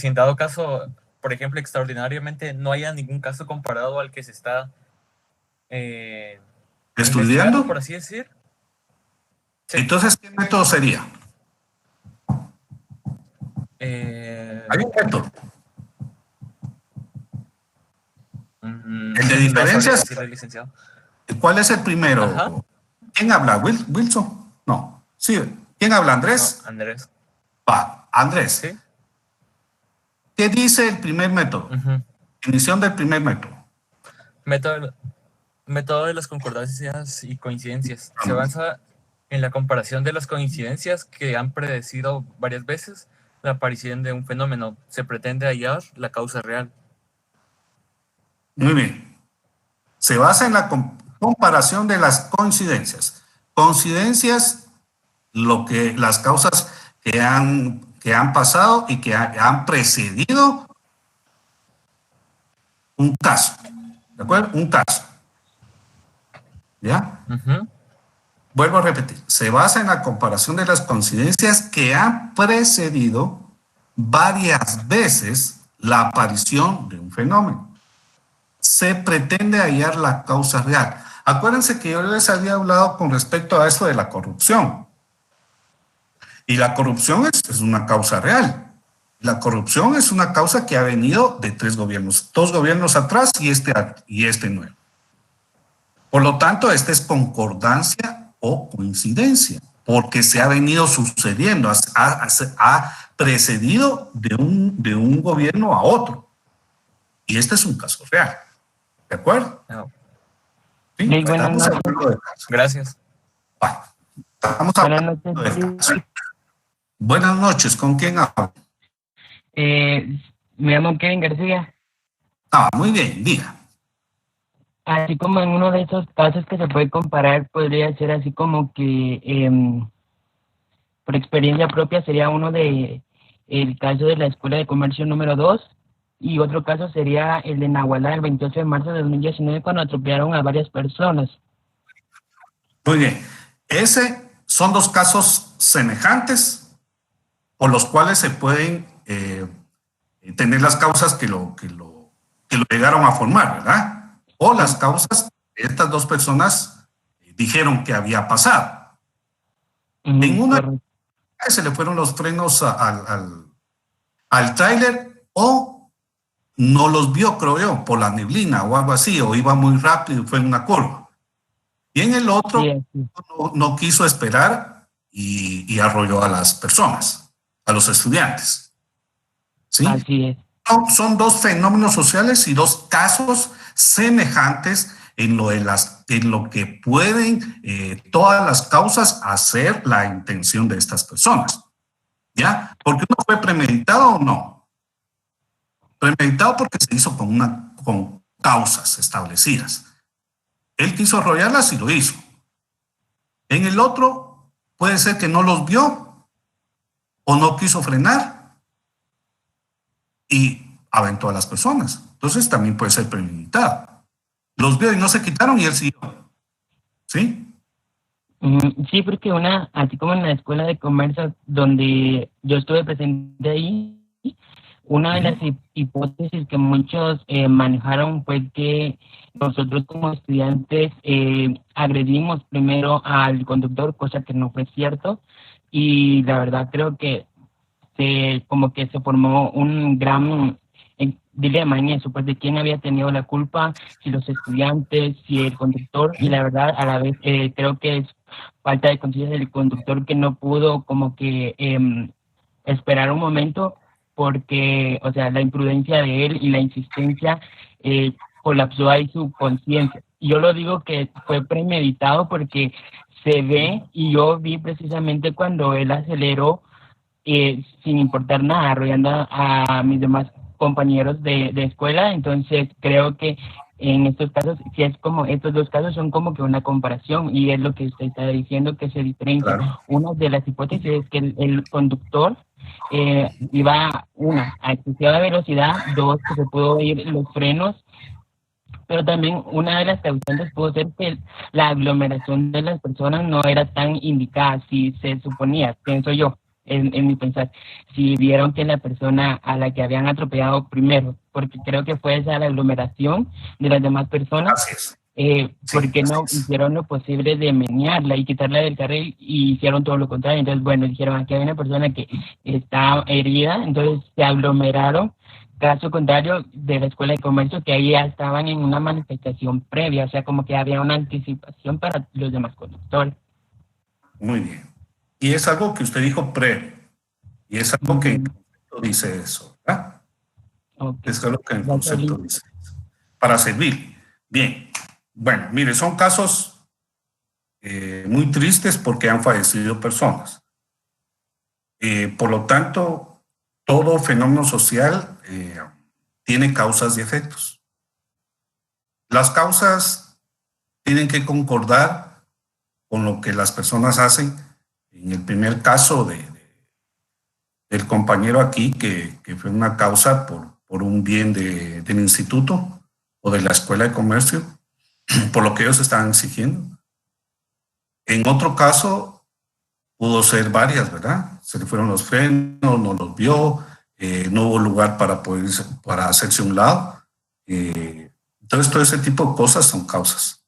[SPEAKER 11] en dado caso, por ejemplo, extraordinariamente no haya ningún caso comparado al que se está
[SPEAKER 1] estudiando,
[SPEAKER 11] por así decir. Sí.
[SPEAKER 1] Entonces, ¿qué método sería? Hay un método. El de diferencias. ¿Cuál es el primero? Ajá. ¿Quién habla? ¿Wilson? No. Sí. ¿Quién habla? ¿Andrés?
[SPEAKER 11] No, Andrés.
[SPEAKER 1] Va, Andrés.
[SPEAKER 11] ¿Sí?
[SPEAKER 1] ¿Qué dice el primer método? Definición del primer método.
[SPEAKER 11] Método de las concordancias y coincidencias. Se avanza en la comparación de las coincidencias que han predecido varias veces la aparición de un fenómeno. Se pretende hallar la causa real.
[SPEAKER 1] Muy bien. Se basa en la comparación de las coincidencias. Coincidencias, las causas que han pasado y que han precedido un caso. ¿De acuerdo? Un caso. ¿Ya? Vuelvo a repetir. Se basa en la comparación de las coincidencias que han precedido varias veces la aparición de un fenómeno. Se pretende hallar la causa real. Acuérdense que yo les había hablado con respecto a esto de la corrupción. Y la corrupción es una causa real. La corrupción es una causa que ha venido de 3 gobiernos, 2 gobiernos atrás y este nuevo. Por lo tanto, esta es concordancia o coincidencia, porque se ha venido sucediendo, ha precedido de un gobierno a otro. Y este es un caso real. ¿De acuerdo?
[SPEAKER 11] No.
[SPEAKER 1] Sí,
[SPEAKER 11] buenas noches. Gracias.
[SPEAKER 1] Bueno, estamos hablando de caso. Buenas noches, ¿con quién hablo?
[SPEAKER 12] Me llamo Kevin García.
[SPEAKER 1] Muy bien, diga.
[SPEAKER 12] Así como en uno de esos casos que se puede comparar, podría ser así como que, por experiencia propia, sería uno de el caso de la Escuela de Comercio número 2, y otro caso sería el de Nahualá, el 28 de marzo de 2019, cuando atropellaron a varias personas.
[SPEAKER 1] Muy bien. Son 2 casos semejantes, por los cuales se pueden tener las causas que lo llegaron a formar, ¿verdad? O las causas que estas 2 personas dijeron que había pasado. En una se le fueron los frenos al tráiler, o no los vio, creo yo, por la neblina o algo así, o iba muy rápido y fue en una curva. Y en el otro no quiso esperar y arrolló a las personas, a los estudiantes. ¿Sí?
[SPEAKER 12] Así es.
[SPEAKER 1] Son 2 fenómenos sociales y 2 casos semejantes en lo que pueden todas las causas hacer la intención de estas personas. ¿Ya? ¿Porque uno fue premeditado o no? Premeditado porque se hizo con causas establecidas. Él quiso arrollarlas y lo hizo. En el otro puede ser que no los vio o no quiso frenar y aventó a las personas. Entonces también puede ser premeditado. los vio y no se quitaron y él siguió. ¿Sí?
[SPEAKER 12] Sí, porque así como en la escuela de comercio donde yo estuve presente ahí, una de las hipótesis que muchos manejaron fue que nosotros como estudiantes agredimos primero al conductor, cosa que no fue cierto, y la verdad creo que como que se formó un gran dilema en eso, pues de quién había tenido la culpa, si los estudiantes, si el conductor, y la verdad a la vez creo que es falta de conciencia del conductor que no pudo como que esperar un momento, porque, o sea, la imprudencia de él y la insistencia colapsó ahí su conciencia. Yo lo digo que fue premeditado porque se ve, y yo vi precisamente cuando él aceleró sin importar nada, arrollando a mis demás compañeros de escuela. Entonces creo que en estos casos, si es como, estos dos casos son como que una comparación, y es lo que usted está diciendo que se diferencia. Claro. Una de las hipótesis es que el conductor iba, a excesiva velocidad, dos, que se pudo oír los frenos, pero también una de las causales pudo ser que la aglomeración de las personas no era tan indicada, si se suponía, pienso yo, en mi pensar, si vieron que la persona a la que habían atropellado primero, porque creo que fue esa la aglomeración de las demás personas, porque no hicieron lo posible de menearla y quitarla del carril, y hicieron todo lo contrario. Entonces, bueno, dijeron, aquí hay una persona que está herida, entonces se aglomeraron. Caso contrario de la escuela de comercio, que ahí ya estaban en una manifestación previa, o sea, como que había una anticipación para los demás conductores.
[SPEAKER 1] Muy bien. Y es algo que usted dijo previo, y es algo que el concepto dice eso, ¿verdad? Okay. Es algo que el concepto dice eso. Para servir. Bien. Bueno, mire, son casos muy tristes porque han fallecido personas. Por lo tanto, todo fenómeno social tiene causas y efectos. Las causas tienen que concordar con lo que las personas hacen. En el primer caso del compañero aquí, que fue una causa por un bien del instituto o de la escuela de comercio, por lo que ellos estaban exigiendo. En otro caso, pudo ser varias, ¿verdad? Se le fueron los frenos, no los vio, no hubo lugar para hacerse a un lado. Entonces, todo ese tipo de cosas son causas.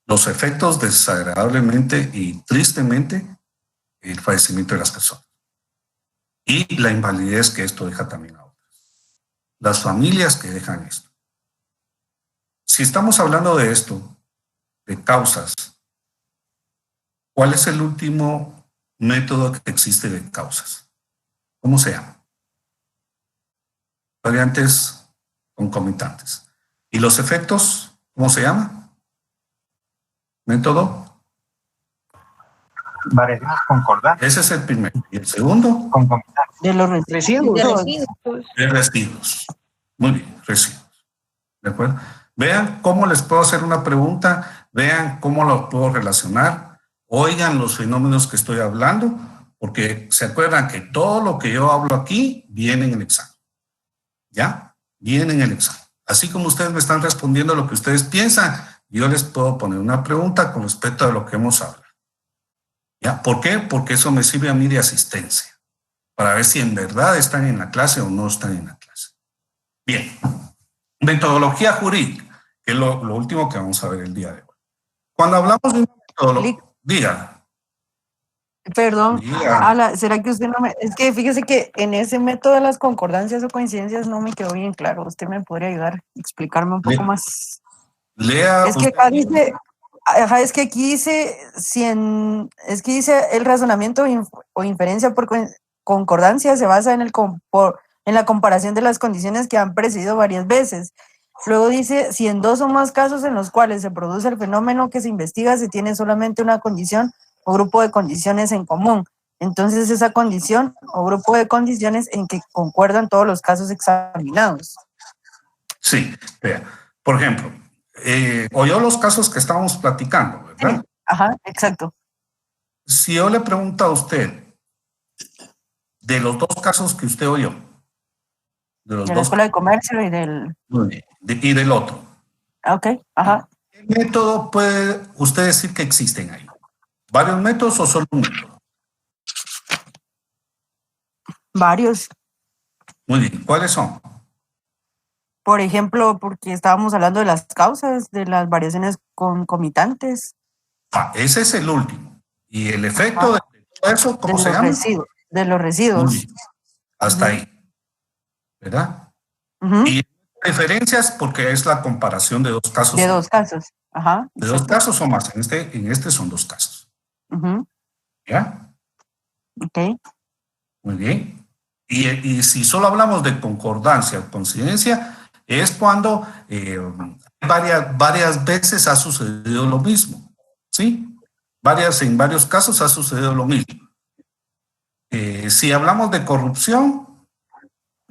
[SPEAKER 1] Los efectos, desagradablemente y tristemente, el fallecimiento de las personas. Y la invalidez que esto deja también a otras. Las familias que dejan esto. Si estamos hablando de esto, de causas, ¿cuál es el último método que existe de causas? ¿Cómo se llama? Variantes concomitantes. ¿Y los efectos? ¿Cómo se llama? ¿Método?
[SPEAKER 13] Variaciones concordantes.
[SPEAKER 1] Ese es el primero. ¿Y el segundo?
[SPEAKER 13] Concomitantes.
[SPEAKER 6] De los residuos.
[SPEAKER 1] De residuos. Muy bien, residuos. ¿De acuerdo? Vean cómo les puedo hacer una pregunta, vean cómo lo puedo relacionar, oigan los fenómenos que estoy hablando, porque se acuerdan que todo lo que yo hablo aquí viene en el examen. ¿Ya? Viene en el examen. Así como ustedes me están respondiendo lo que ustedes piensan, yo les puedo poner una pregunta con respecto a lo que hemos hablado. ¿Ya? ¿Por qué? Porque eso me sirve a mí de asistencia, para ver si en verdad están en la clase o no están en la clase. Bien. Metodología jurídica, que es lo último que vamos a ver el día de hoy. Cuando hablamos de una metodología, diga.
[SPEAKER 6] Perdón, ¿será que usted no me...? Es que fíjese que en ese método de las concordancias o coincidencias no me quedó bien claro. ¿Usted me podría ayudar a explicarme un poco más?
[SPEAKER 1] Lea.
[SPEAKER 6] Es que acá dice... Ajá, es que aquí dice, es que dice el razonamiento o inferencia por concordancia se basa en la comparación de las condiciones que han precedido varias veces. Luego dice, si en dos o más casos en los cuales se produce el fenómeno que se investiga, se tiene solamente una condición o grupo de condiciones en común. Entonces, esa condición o grupo de condiciones en que concuerdan todos los casos examinados.
[SPEAKER 1] Sí, vea. Por ejemplo, oyó los casos que estábamos platicando, ¿verdad?
[SPEAKER 6] Ajá, exacto.
[SPEAKER 1] Si yo le pregunto a usted, de los dos casos que usted oyó,
[SPEAKER 6] de la escuela de comercio y del...
[SPEAKER 1] Y del otro,
[SPEAKER 6] Ok, ajá.
[SPEAKER 1] ¿Qué método puede usted decir que existen ahí? ¿Varios métodos o solo un método?
[SPEAKER 6] Varios.
[SPEAKER 1] Muy bien, ¿cuáles son?
[SPEAKER 6] Por ejemplo, porque estábamos hablando de las causas, de las variaciones concomitantes.
[SPEAKER 1] Ese es el último. ¿Y el efecto de todo eso, cómo se llama?
[SPEAKER 6] De los residuos.
[SPEAKER 1] Muy bien. Hasta ahí. ¿Verdad?
[SPEAKER 6] Uh-huh.
[SPEAKER 1] Y diferencias porque es la comparación de dos casos.
[SPEAKER 6] De dos casos. Ajá.
[SPEAKER 1] De dos casos o más. En este son dos casos.
[SPEAKER 6] Uh-huh.
[SPEAKER 1] ¿Ya?
[SPEAKER 6] Ok.
[SPEAKER 1] Muy bien. Y si solo hablamos de concordancia o coincidencia, es cuando varias veces ha sucedido lo mismo. ¿Sí? En varios casos ha sucedido lo mismo. Si hablamos de corrupción,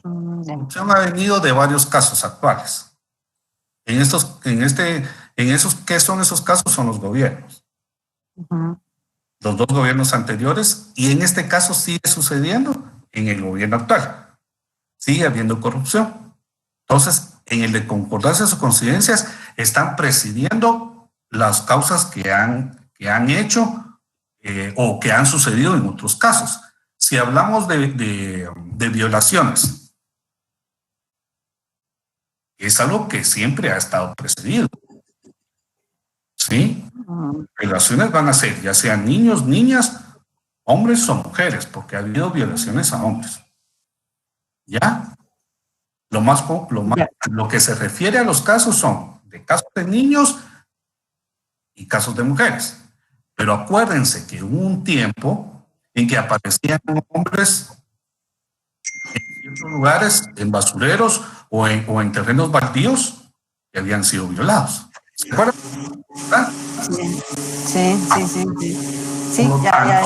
[SPEAKER 1] corrupción ha venido de varios casos actuales. ¿Qué son esos casos? Son los gobiernos.
[SPEAKER 6] Uh-huh.
[SPEAKER 1] Los dos gobiernos anteriores, y en este caso sigue sucediendo en el gobierno actual. Sigue habiendo corrupción. Entonces, en el de concordancias o coincidencias, están presidiendo las causas que han hecho o que han sucedido en otros casos. Si hablamos de violaciones, es algo que siempre ha estado precedido. ¿Sí? Violaciones van a ser ya sean niños, niñas, hombres o mujeres, porque ha habido violaciones a hombres. ¿Ya? Lo que se refiere a los casos son de casos de niños y casos de mujeres. Pero acuérdense que hubo un tiempo en que aparecían hombres en ciertos lugares, en basureros o en terrenos baldíos que habían sido violados. ¿Se acuerdan?
[SPEAKER 6] Sí, ya.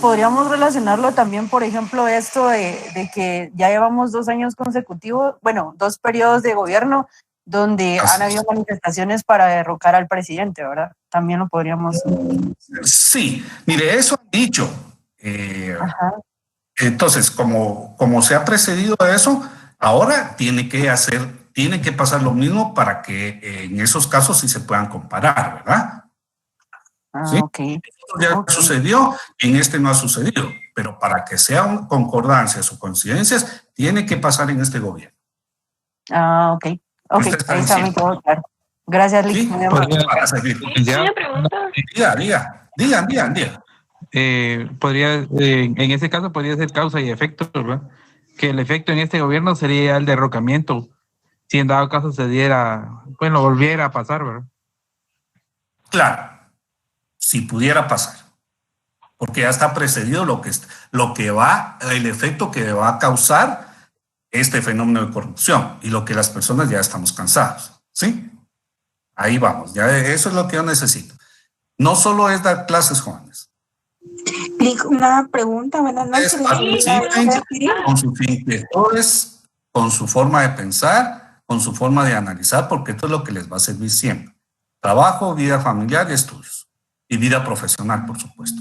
[SPEAKER 6] Podríamos relacionarlo también, por ejemplo, esto de que ya llevamos 2 años consecutivos, 2 periodos de gobierno donde han habido manifestaciones para derrocar al presidente, ¿verdad? También lo podríamos...
[SPEAKER 1] Sí, mire, eso han dicho. Entonces, como se ha precedido a eso, ahora tiene que pasar lo mismo para que en esos casos sí se puedan comparar, ¿verdad? ¿Sí?
[SPEAKER 6] Okay.
[SPEAKER 1] Ya sucedió, en este no ha sucedido, pero para que sean concordancias o coincidencias, tiene que pasar en este gobierno.
[SPEAKER 6] Ok. Ahí está muy claro. Gracias, Lick.
[SPEAKER 1] ¿Sí?
[SPEAKER 10] Una pregunta.
[SPEAKER 1] Digan.
[SPEAKER 7] En ese caso podría ser causa y efecto, ¿verdad? Que el efecto en este gobierno sería el derrocamiento, si en dado caso se diera, volviera a pasar, ¿verdad?
[SPEAKER 1] Claro, si pudiera pasar, porque ya está precedido el efecto que va a causar este fenómeno de corrupción y lo que las personas ya estamos cansados, ¿sí? Ahí vamos, ya eso es lo que yo necesito. No solo es dar clases, jóvenes.
[SPEAKER 13] Una pregunta, buenas noches.
[SPEAKER 1] Con sus inquietudes, con su forma de pensar, con su forma de analizar, porque esto es lo que les va a servir siempre. Trabajo, vida familiar y estudios. Y vida profesional, por supuesto.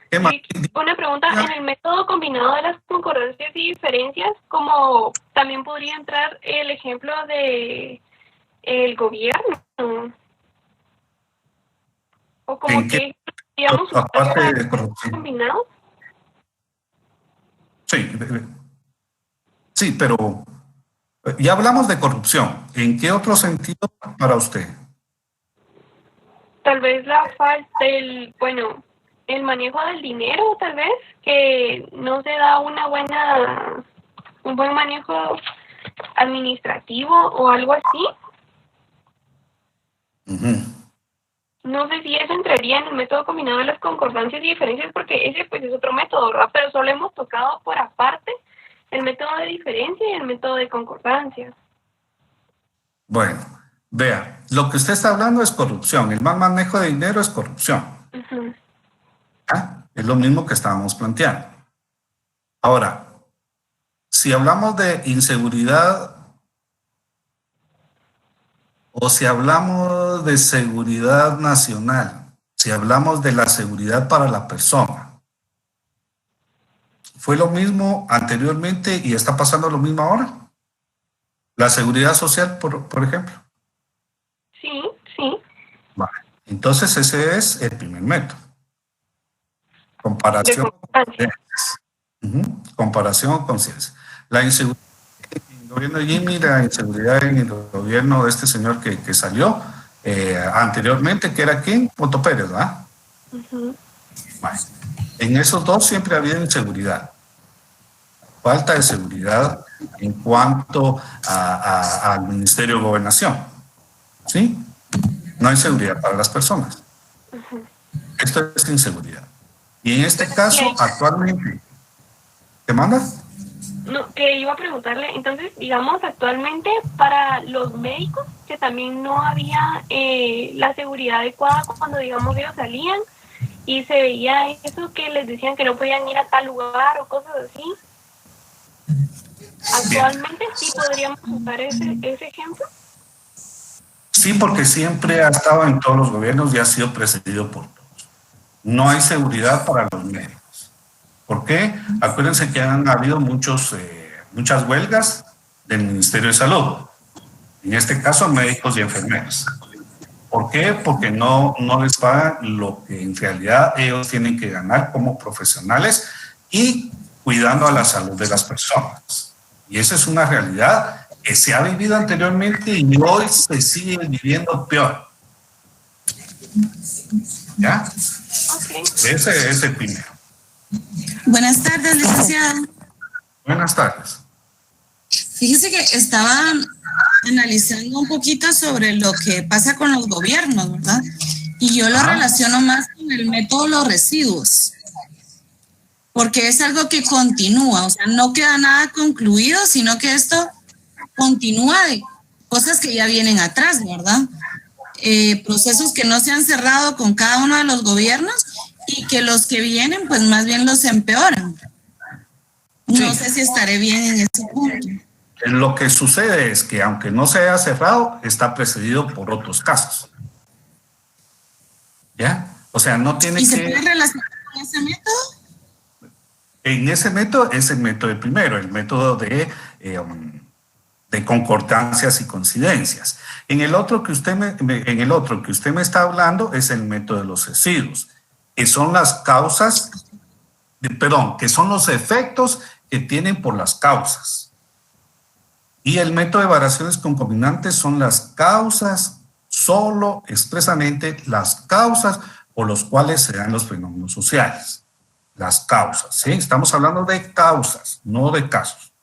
[SPEAKER 1] ¿Qué más?
[SPEAKER 10] Una pregunta, en el método combinado de las concordancias y diferencias, como también podría entrar el ejemplo de el gobierno. O como que, digamos,
[SPEAKER 1] aparte de corrupción
[SPEAKER 10] combinado.
[SPEAKER 1] Sí, pero ya hablamos de corrupción. ¿En qué otro sentido para usted?
[SPEAKER 10] Tal vez la falta el manejo del dinero, tal vez, que no se da un buen manejo administrativo o algo así. No sé si eso entraría en el método combinado de las concordancias y diferencias, porque ese pues es otro método, ¿verdad? Pero solo hemos tocado por aparte el método de diferencia y el método de concordancia.
[SPEAKER 1] Bueno, vea, lo que usted está hablando es corrupción. El mal manejo de dinero es corrupción.
[SPEAKER 10] Uh-huh.
[SPEAKER 1] Es lo mismo que estábamos planteando. Ahora, si hablamos de inseguridad o si hablamos de seguridad nacional, si hablamos de la seguridad para la persona, ¿fue lo mismo anteriormente y está pasando lo mismo ahora? La seguridad social, por ejemplo.
[SPEAKER 10] Sí, sí.
[SPEAKER 1] Vale. Entonces ese es el primer método. Comparación con conciencias. Comparación con ciencia. La inseguridad en el gobierno de Jimmy, la inseguridad en el gobierno de este señor que salió anteriormente, que era ¿quién? Otto Pérez, ¿verdad? Vale. En esos dos siempre ha habido inseguridad. Falta de seguridad en cuanto al Ministerio de Gobernación. ¿Sí? No hay seguridad para las personas. Esto es inseguridad. Y en este caso, actualmente, ¿te mandas?
[SPEAKER 10] No, que iba a preguntarle, entonces, digamos, actualmente para los médicos, que también no había la seguridad adecuada cuando, digamos, ellos salían y se veía eso que les decían que no podían ir a tal lugar o cosas así. Actualmente sí podríamos usar ese ejemplo.
[SPEAKER 1] Sí, porque siempre ha estado en todos los gobiernos y ha sido precedido por todos. No hay seguridad para los médicos. ¿Por qué? Acuérdense que han habido muchas huelgas del Ministerio de Salud. En este caso, médicos y enfermeros. ¿Por qué? Porque no les pagan lo que en realidad ellos tienen que ganar como profesionales y cuidando a la salud de las personas. Y esa es una realidad que se ha vivido anteriormente y hoy se sigue viviendo peor. ¿Ya? Ese es el primero.
[SPEAKER 14] Buenas tardes, licenciado.
[SPEAKER 1] Buenas tardes.
[SPEAKER 14] Fíjese que estaba analizando un poquito sobre lo que pasa con los gobiernos, ¿verdad? Y yo lo relaciono más con el método de los residuos. Porque es algo que continúa, o sea, no queda nada concluido, sino que esto continúa de cosas que ya vienen atrás, ¿verdad? Procesos que no se han cerrado con cada uno de los gobiernos y que los que vienen, pues más bien los empeoran. No sé si estaré bien en ese punto.
[SPEAKER 1] Lo que sucede es que aunque no se haya cerrado, está precedido por otros casos. ¿Ya? O sea, no tiene que...
[SPEAKER 14] ¿Y se puede relacionar con ese método?
[SPEAKER 1] En ese método es el método primero, el método de concordancias y coincidencias. En el otro que usted me está hablando es el método de los residuos, que son las causas, que son los efectos que tienen por las causas. Y el método de variaciones concomitantes son las causas, solo expresamente las causas por las cuales se dan los fenómenos sociales. Las causas, ¿sí? Estamos hablando de causas, no de casos.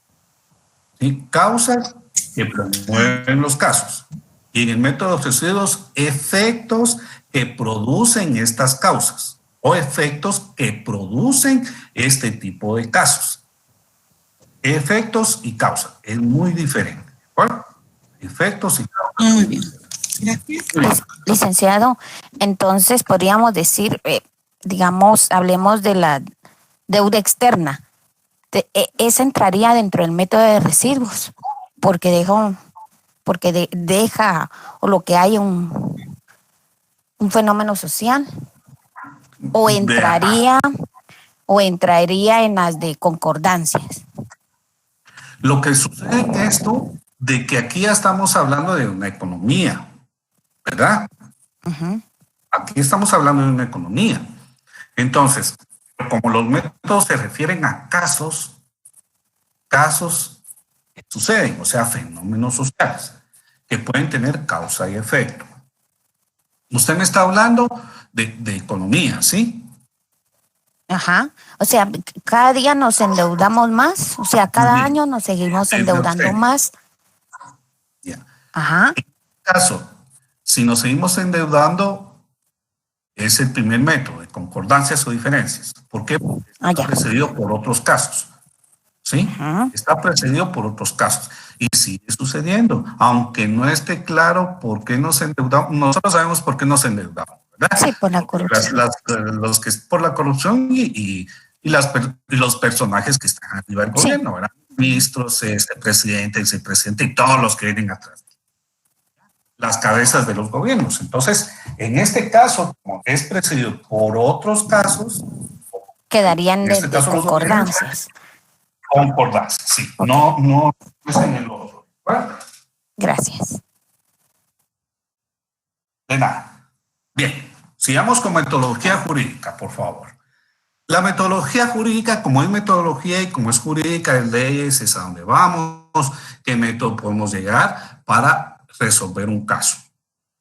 [SPEAKER 1] ¿Sí? Causas que promueven los casos. Y en el método de los residuos, efectos que producen estas causas o efectos que producen este tipo de casos. Efectos y causas, es muy diferente. ¿Cuál? Efectos y causas.
[SPEAKER 14] Muy bien. Gracias.
[SPEAKER 3] Licenciado, entonces podríamos decir... digamos, hablemos de la deuda externa. Esa entraría dentro del método de residuos, porque deja o lo que hay un fenómeno social, o entraría en las de concordancias.
[SPEAKER 1] Lo que sucede en esto, de que aquí ya estamos hablando de una economía, ¿verdad? Aquí estamos hablando de una economía. Entonces, como los métodos se refieren a casos que suceden, o sea, fenómenos sociales, que pueden tener causa y efecto. Usted me está hablando de economía, ¿sí?
[SPEAKER 3] Ajá. O sea, cada día nos endeudamos más, o sea, cada año nos seguimos endeudando más.
[SPEAKER 1] Ya.
[SPEAKER 3] Ajá.
[SPEAKER 1] En este caso, si nos seguimos endeudando, es el primer método de concordancias o diferencias. ¿Por qué? Porque está precedido por otros casos. ¿Sí? Está precedido por otros casos. Y sigue sucediendo. Aunque no esté claro por qué nos endeudamos, nosotros sabemos por qué nos endeudamos, ¿verdad?
[SPEAKER 3] Sí, por la corrupción.
[SPEAKER 1] Por la corrupción y los personajes que están arriba del gobierno, ¿verdad? Ministros, presidente, vicepresidente y todos los que vienen atrás. Las cabezas de los gobiernos. Entonces, en este caso, como es precedido por otros casos,
[SPEAKER 3] quedarían de concordancias.
[SPEAKER 1] Concordancias, sí. No es en el otro.
[SPEAKER 3] Gracias.
[SPEAKER 1] De nada. Bien, sigamos con metodología jurídica, por favor. La metodología jurídica, como es metodología y como es jurídica, es leyes, es a dónde vamos, qué método podemos llegar para resolver un caso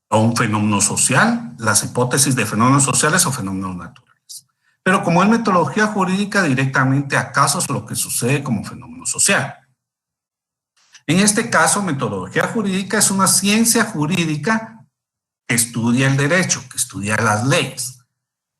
[SPEAKER 1] o un fenómeno social, las hipótesis de fenómenos sociales o fenómenos naturales. Pero como es metodología jurídica, directamente a casos, lo que sucede como fenómeno social. En este caso, metodología jurídica es una ciencia jurídica que estudia el derecho, que estudia las leyes,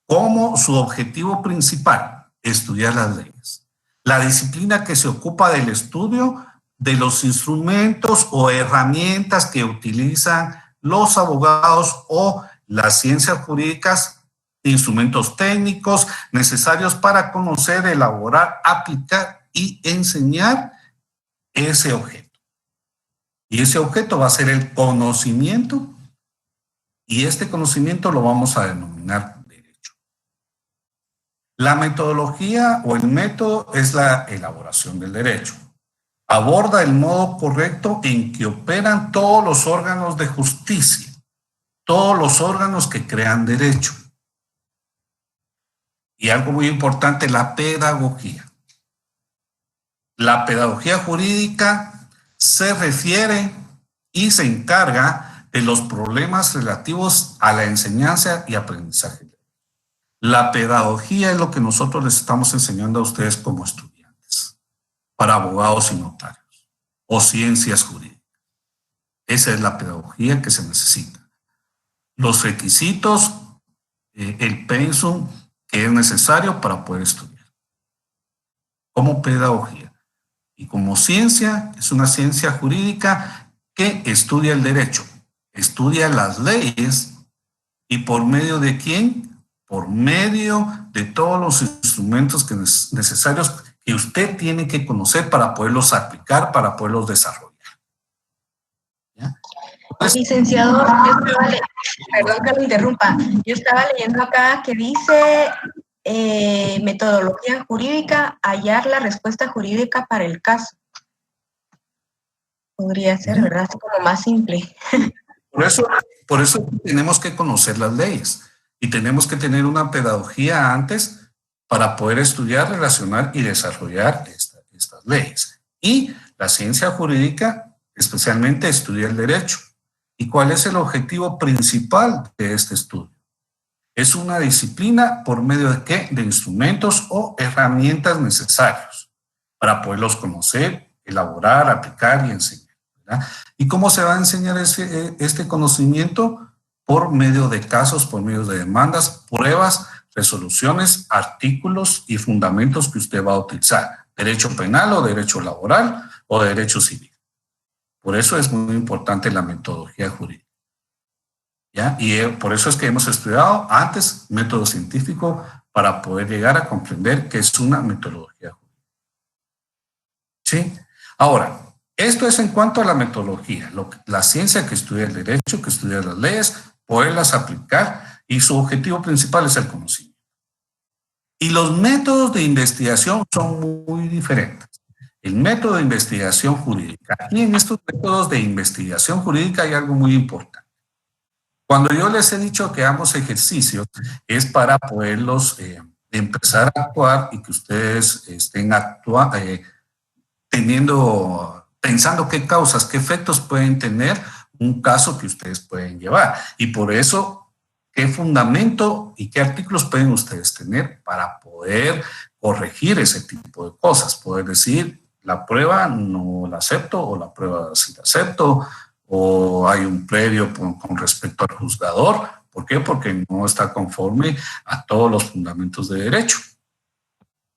[SPEAKER 1] como su objetivo principal, estudiar las leyes. La disciplina que se ocupa del estudio de los instrumentos o herramientas que utilizan los abogados o las ciencias jurídicas, instrumentos técnicos necesarios para conocer, elaborar, aplicar y enseñar ese objeto. Y ese objeto va a ser el conocimiento, y este conocimiento lo vamos a denominar derecho. La metodología o el método es la elaboración del derecho. Aborda el modo correcto en que operan todos los órganos de justicia, todos los órganos que crean derecho. Y algo muy importante, la pedagogía. La pedagogía jurídica se refiere y se encarga de los problemas relativos a la enseñanza y aprendizaje. La pedagogía es lo que nosotros les estamos enseñando a ustedes como estudiantes, para abogados y notarios, o ciencias jurídicas. Esa es la pedagogía que se necesita. Los requisitos, el pensum que es necesario para poder estudiar. Como pedagogía. Y como ciencia, es una ciencia jurídica que estudia el derecho, estudia las leyes, y por medio de quién, por medio de todos los instrumentos que necesarios que usted tiene que conocer para poderlos aplicar, para poderlos desarrollar. ¿Ya?
[SPEAKER 15] Licenciado, perdón que lo interrumpa, yo estaba leyendo acá que dice metodología jurídica, hallar la respuesta jurídica para el caso. Podría ser, ¿verdad? Así como más simple.
[SPEAKER 1] Por eso tenemos que conocer las leyes y tenemos que tener una pedagogía antes para poder estudiar, relacionar y desarrollar estas leyes. Y la ciencia jurídica especialmente estudia el derecho. ¿Y cuál es el objetivo principal de este estudio? Es una disciplina por medio de ¿qué? De instrumentos o herramientas necesarios para poderlos conocer, elaborar, aplicar y enseñar, ¿verdad? ¿Y cómo se va a enseñar este conocimiento? Por medio de casos, por medio de demandas, pruebas, resoluciones, artículos y fundamentos que usted va a utilizar. Derecho penal o derecho laboral o derecho civil. Por eso es muy importante la metodología jurídica. ¿Ya? Y por eso es que hemos estudiado antes método científico para poder llegar a comprender qué es una metodología jurídica. ¿Sí? Ahora, esto es en cuanto a la metodología, la ciencia que estudia el derecho, que estudia las leyes, poderlas aplicar, y su objetivo principal es el conocimiento. Y los métodos de investigación son muy diferentes. El método de investigación jurídica. Y en estos métodos de investigación jurídica hay algo muy importante. Cuando yo les he dicho que hagamos ejercicios, es para poderlos empezar a actuar y que ustedes estén pensando qué causas, qué efectos pueden tener un caso que ustedes pueden llevar. Y por eso, qué fundamento y qué artículos pueden ustedes tener para poder corregir ese tipo de cosas. Poder decir, la prueba no la acepto, o la prueba sí la acepto, o hay un previo con respecto al juzgador. ¿Por qué? Porque no está conforme a todos los fundamentos de derecho.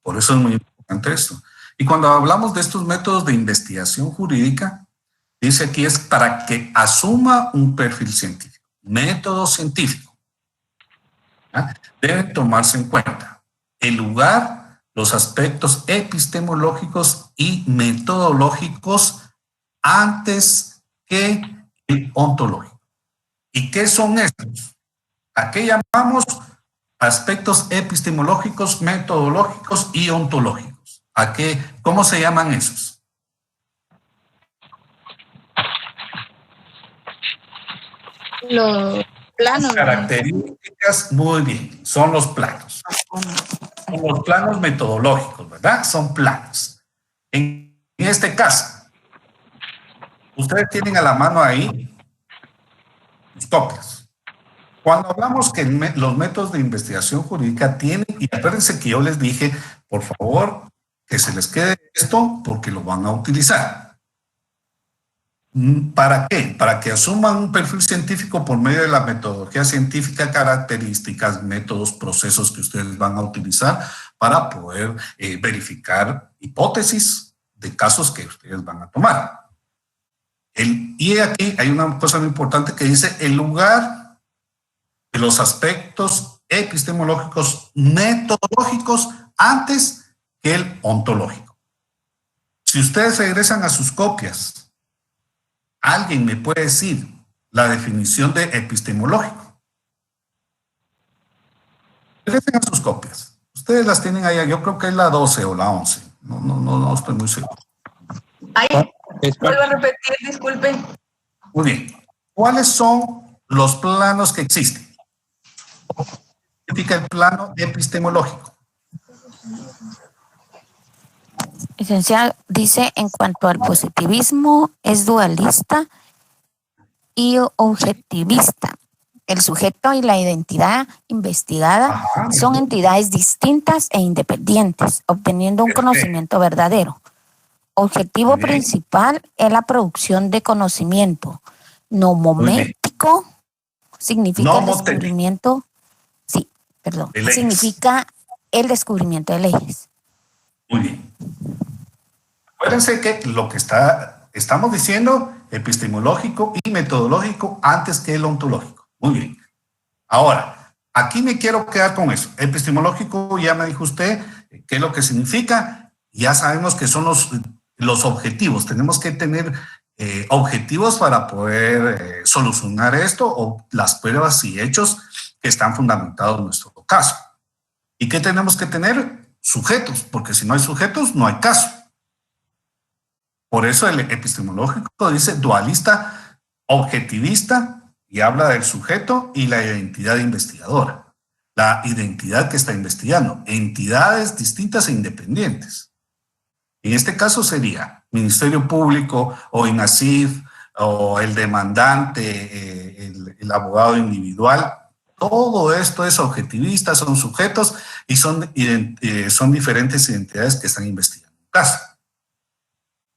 [SPEAKER 1] Por eso es muy importante esto. Y cuando hablamos de estos métodos de investigación jurídica, dice aquí es para que asuma un perfil científico, método científico. ¿Ya? Debe tomarse en cuenta el lugar, los aspectos epistemológicos y metodológicos antes que el ontológico. ¿Y qué son estos? ¿A qué llamamos aspectos epistemológicos, metodológicos y ontológicos? ¿Cómo se llaman esos?
[SPEAKER 2] Los planos.
[SPEAKER 1] Características, muy bien, son los planos. Son los planos metodológicos, ¿verdad? Son planos. En este caso, ustedes tienen a la mano ahí copias. Cuando hablamos que los métodos de investigación jurídica tienen, y acuérdense que yo les dije, por favor, que se les quede esto porque lo van a utilizar. ¿Para qué? Para que asuman un perfil científico por medio de la metodología científica, características, métodos, procesos que ustedes van a utilizar para poder verificar hipótesis de casos que ustedes van a tomar. Y aquí hay una cosa muy importante que dice el lugar de los aspectos epistemológicos metodológicos antes que el ontológico. Si ustedes regresan a sus copias, ¿alguien me puede decir la definición de epistemológico? Regresen a sus copias. Ustedes las tienen ahí, yo creo que es la 12 o la 11. No estoy muy seguro.
[SPEAKER 15] Ay, vuelvo a repetir, disculpe.
[SPEAKER 1] Muy bien. ¿Cuáles son los planos que existen? ¿Qué significa el plano epistemológico?
[SPEAKER 3] Licenciado, dice, en cuanto al positivismo, es dualista y objetivista. El sujeto y la identidad investigada son entidades distintas e independientes, obteniendo un conocimiento verdadero. Objetivo principal es la producción de conocimiento. Nomomético significa el descubrimiento, significa el descubrimiento de leyes.
[SPEAKER 1] Muy bien. Acuérdense que lo que estamos diciendo, epistemológico y metodológico antes que el ontológico. Muy bien. Ahora, aquí me quiero quedar con eso. Epistemológico, ya me dijo usted qué es lo que significa. Ya sabemos que son los objetivos. Tenemos que tener objetivos para poder solucionar esto o las pruebas y hechos que están fundamentados en nuestro caso. ¿Y qué tenemos que tener? Sujetos, porque si no hay sujetos, no hay caso. Por eso el epistemológico dice dualista, objetivista, y habla del sujeto y la identidad investigadora. La identidad que está investigando, entidades distintas e independientes. En este caso sería Ministerio Público o INACIF o el demandante, el abogado individual. Todo esto es objetivista, son sujetos y son diferentes identidades que están investigando un caso.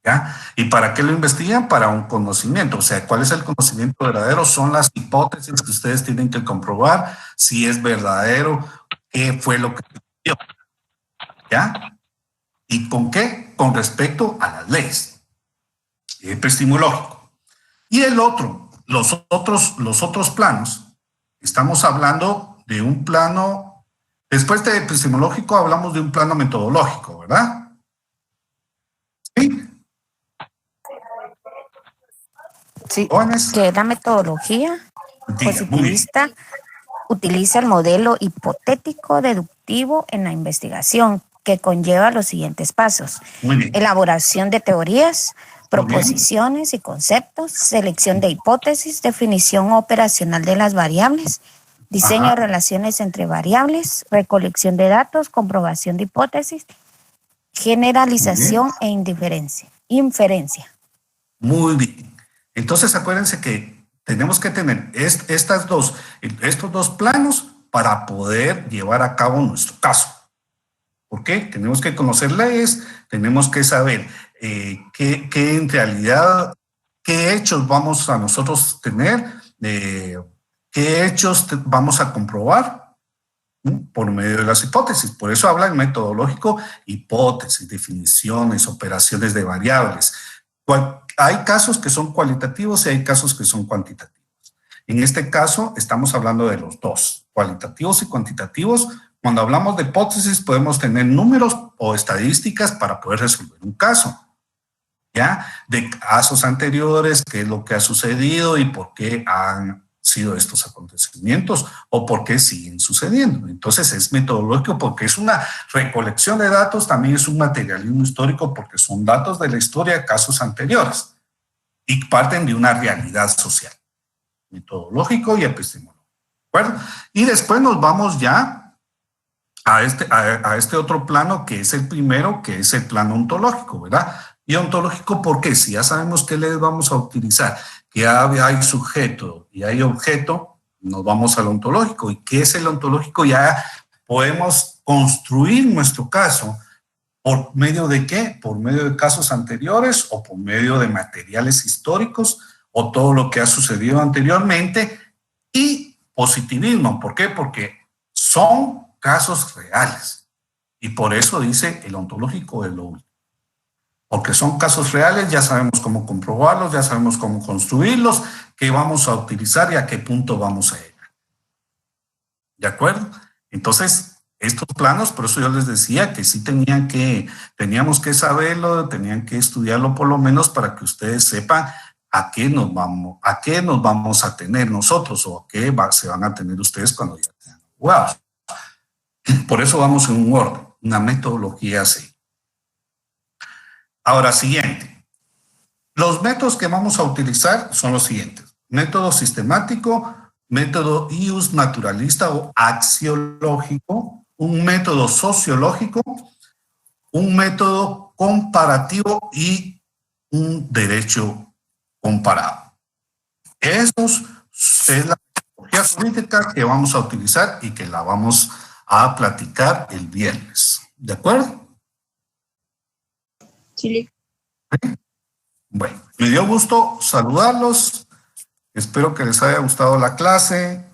[SPEAKER 1] ¿Ya? ¿Y para qué lo investigan? Para un conocimiento. O sea, ¿cuál es el conocimiento verdadero? Son las hipótesis que ustedes tienen que comprobar si es verdadero, qué fue lo que sucedió. ¿Ya? ¿Y con qué? Con respecto a las leyes. Epistemológico. Y los otros planos. Estamos hablando de un plano, después de epistemológico hablamos de un plano metodológico, ¿verdad? ¿Sí?
[SPEAKER 3] Sí, que la metodología positivista utiliza el modelo hipotético deductivo en la investigación, que conlleva los siguientes pasos: elaboración de teorías, proposiciones y conceptos, selección de hipótesis, definición operacional de las variables, diseño de relaciones entre variables, recolección de datos, comprobación de hipótesis, generalización e inferencia.
[SPEAKER 1] Muy bien. Entonces acuérdense que tenemos que tener estos dos planos para poder llevar a cabo nuestro caso. ¿Por qué? Tenemos que conocer leyes, tenemos que saber qué en realidad, qué hechos vamos a nosotros tener, qué hechos vamos a comprobar por medio de las hipótesis. Por eso habla en metodológico, hipótesis, definiciones, operaciones de variables. Hay casos que son cualitativos y hay casos que son cuantitativos. En este caso estamos hablando de los dos, cualitativos y cuantitativos. Cuando hablamos de hipótesis podemos tener números o estadísticas para poder resolver un caso, ¿ya? De casos anteriores, qué es lo que ha sucedido y por qué han sido estos acontecimientos o por qué siguen sucediendo. Entonces es metodológico porque es una recolección de datos, también es un materialismo histórico porque son datos de la historia de casos anteriores y parten de una realidad social. metodológico y epistemológico. ¿De acuerdo? Y después nos vamos ya a este otro plano, que es el primero, que es el plano ontológico, ¿verdad? Y ontológico, porque si ya sabemos qué le vamos a utilizar, que hay sujeto y hay objeto, nos vamos al ontológico. ¿Y qué es el ontológico? Ya podemos construir nuestro caso. ¿Por medio de qué? Por medio de casos anteriores o por medio de materiales históricos o todo lo que ha sucedido anteriormente. Y positivismo, ¿por qué? Porque son casos reales. Y por eso dice el ontológico es lo último. Porque son casos reales, ya sabemos cómo comprobarlos, ya sabemos cómo construirlos, qué vamos a utilizar y a qué punto vamos a llegar. ¿De acuerdo? Entonces, estos planos, por eso yo les decía que sí teníamos que saberlo, tenían que estudiarlo por lo menos para que ustedes sepan a qué nos vamos a tener nosotros o a qué se van a tener ustedes cuando ya tengan abogados. Por eso vamos en un orden, una metodología así. Ahora, siguiente. Los métodos que vamos a utilizar son los siguientes. Método sistemático, método ius naturalista o axiológico, un método sociológico, un método comparativo y un derecho comparado. Esos es la metodología jurídica que vamos a utilizar y que la vamos a platicar el viernes. ¿De acuerdo?
[SPEAKER 9] Chile.
[SPEAKER 1] Bueno, me dio gusto saludarlos. Espero que les haya gustado la clase.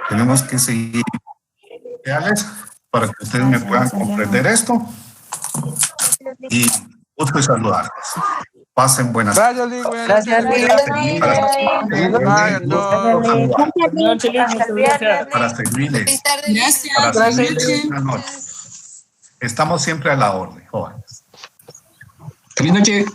[SPEAKER 1] Tenemos que seguir para que ustedes me puedan comprender esto. Y gusto de saludarlos. Pasen buenas tardes.
[SPEAKER 6] Gracias,
[SPEAKER 1] Para servirles.
[SPEAKER 14] Gracias.
[SPEAKER 1] Buenas noches. Estamos siempre a la orden, jóvenes.
[SPEAKER 4] Feliz noche.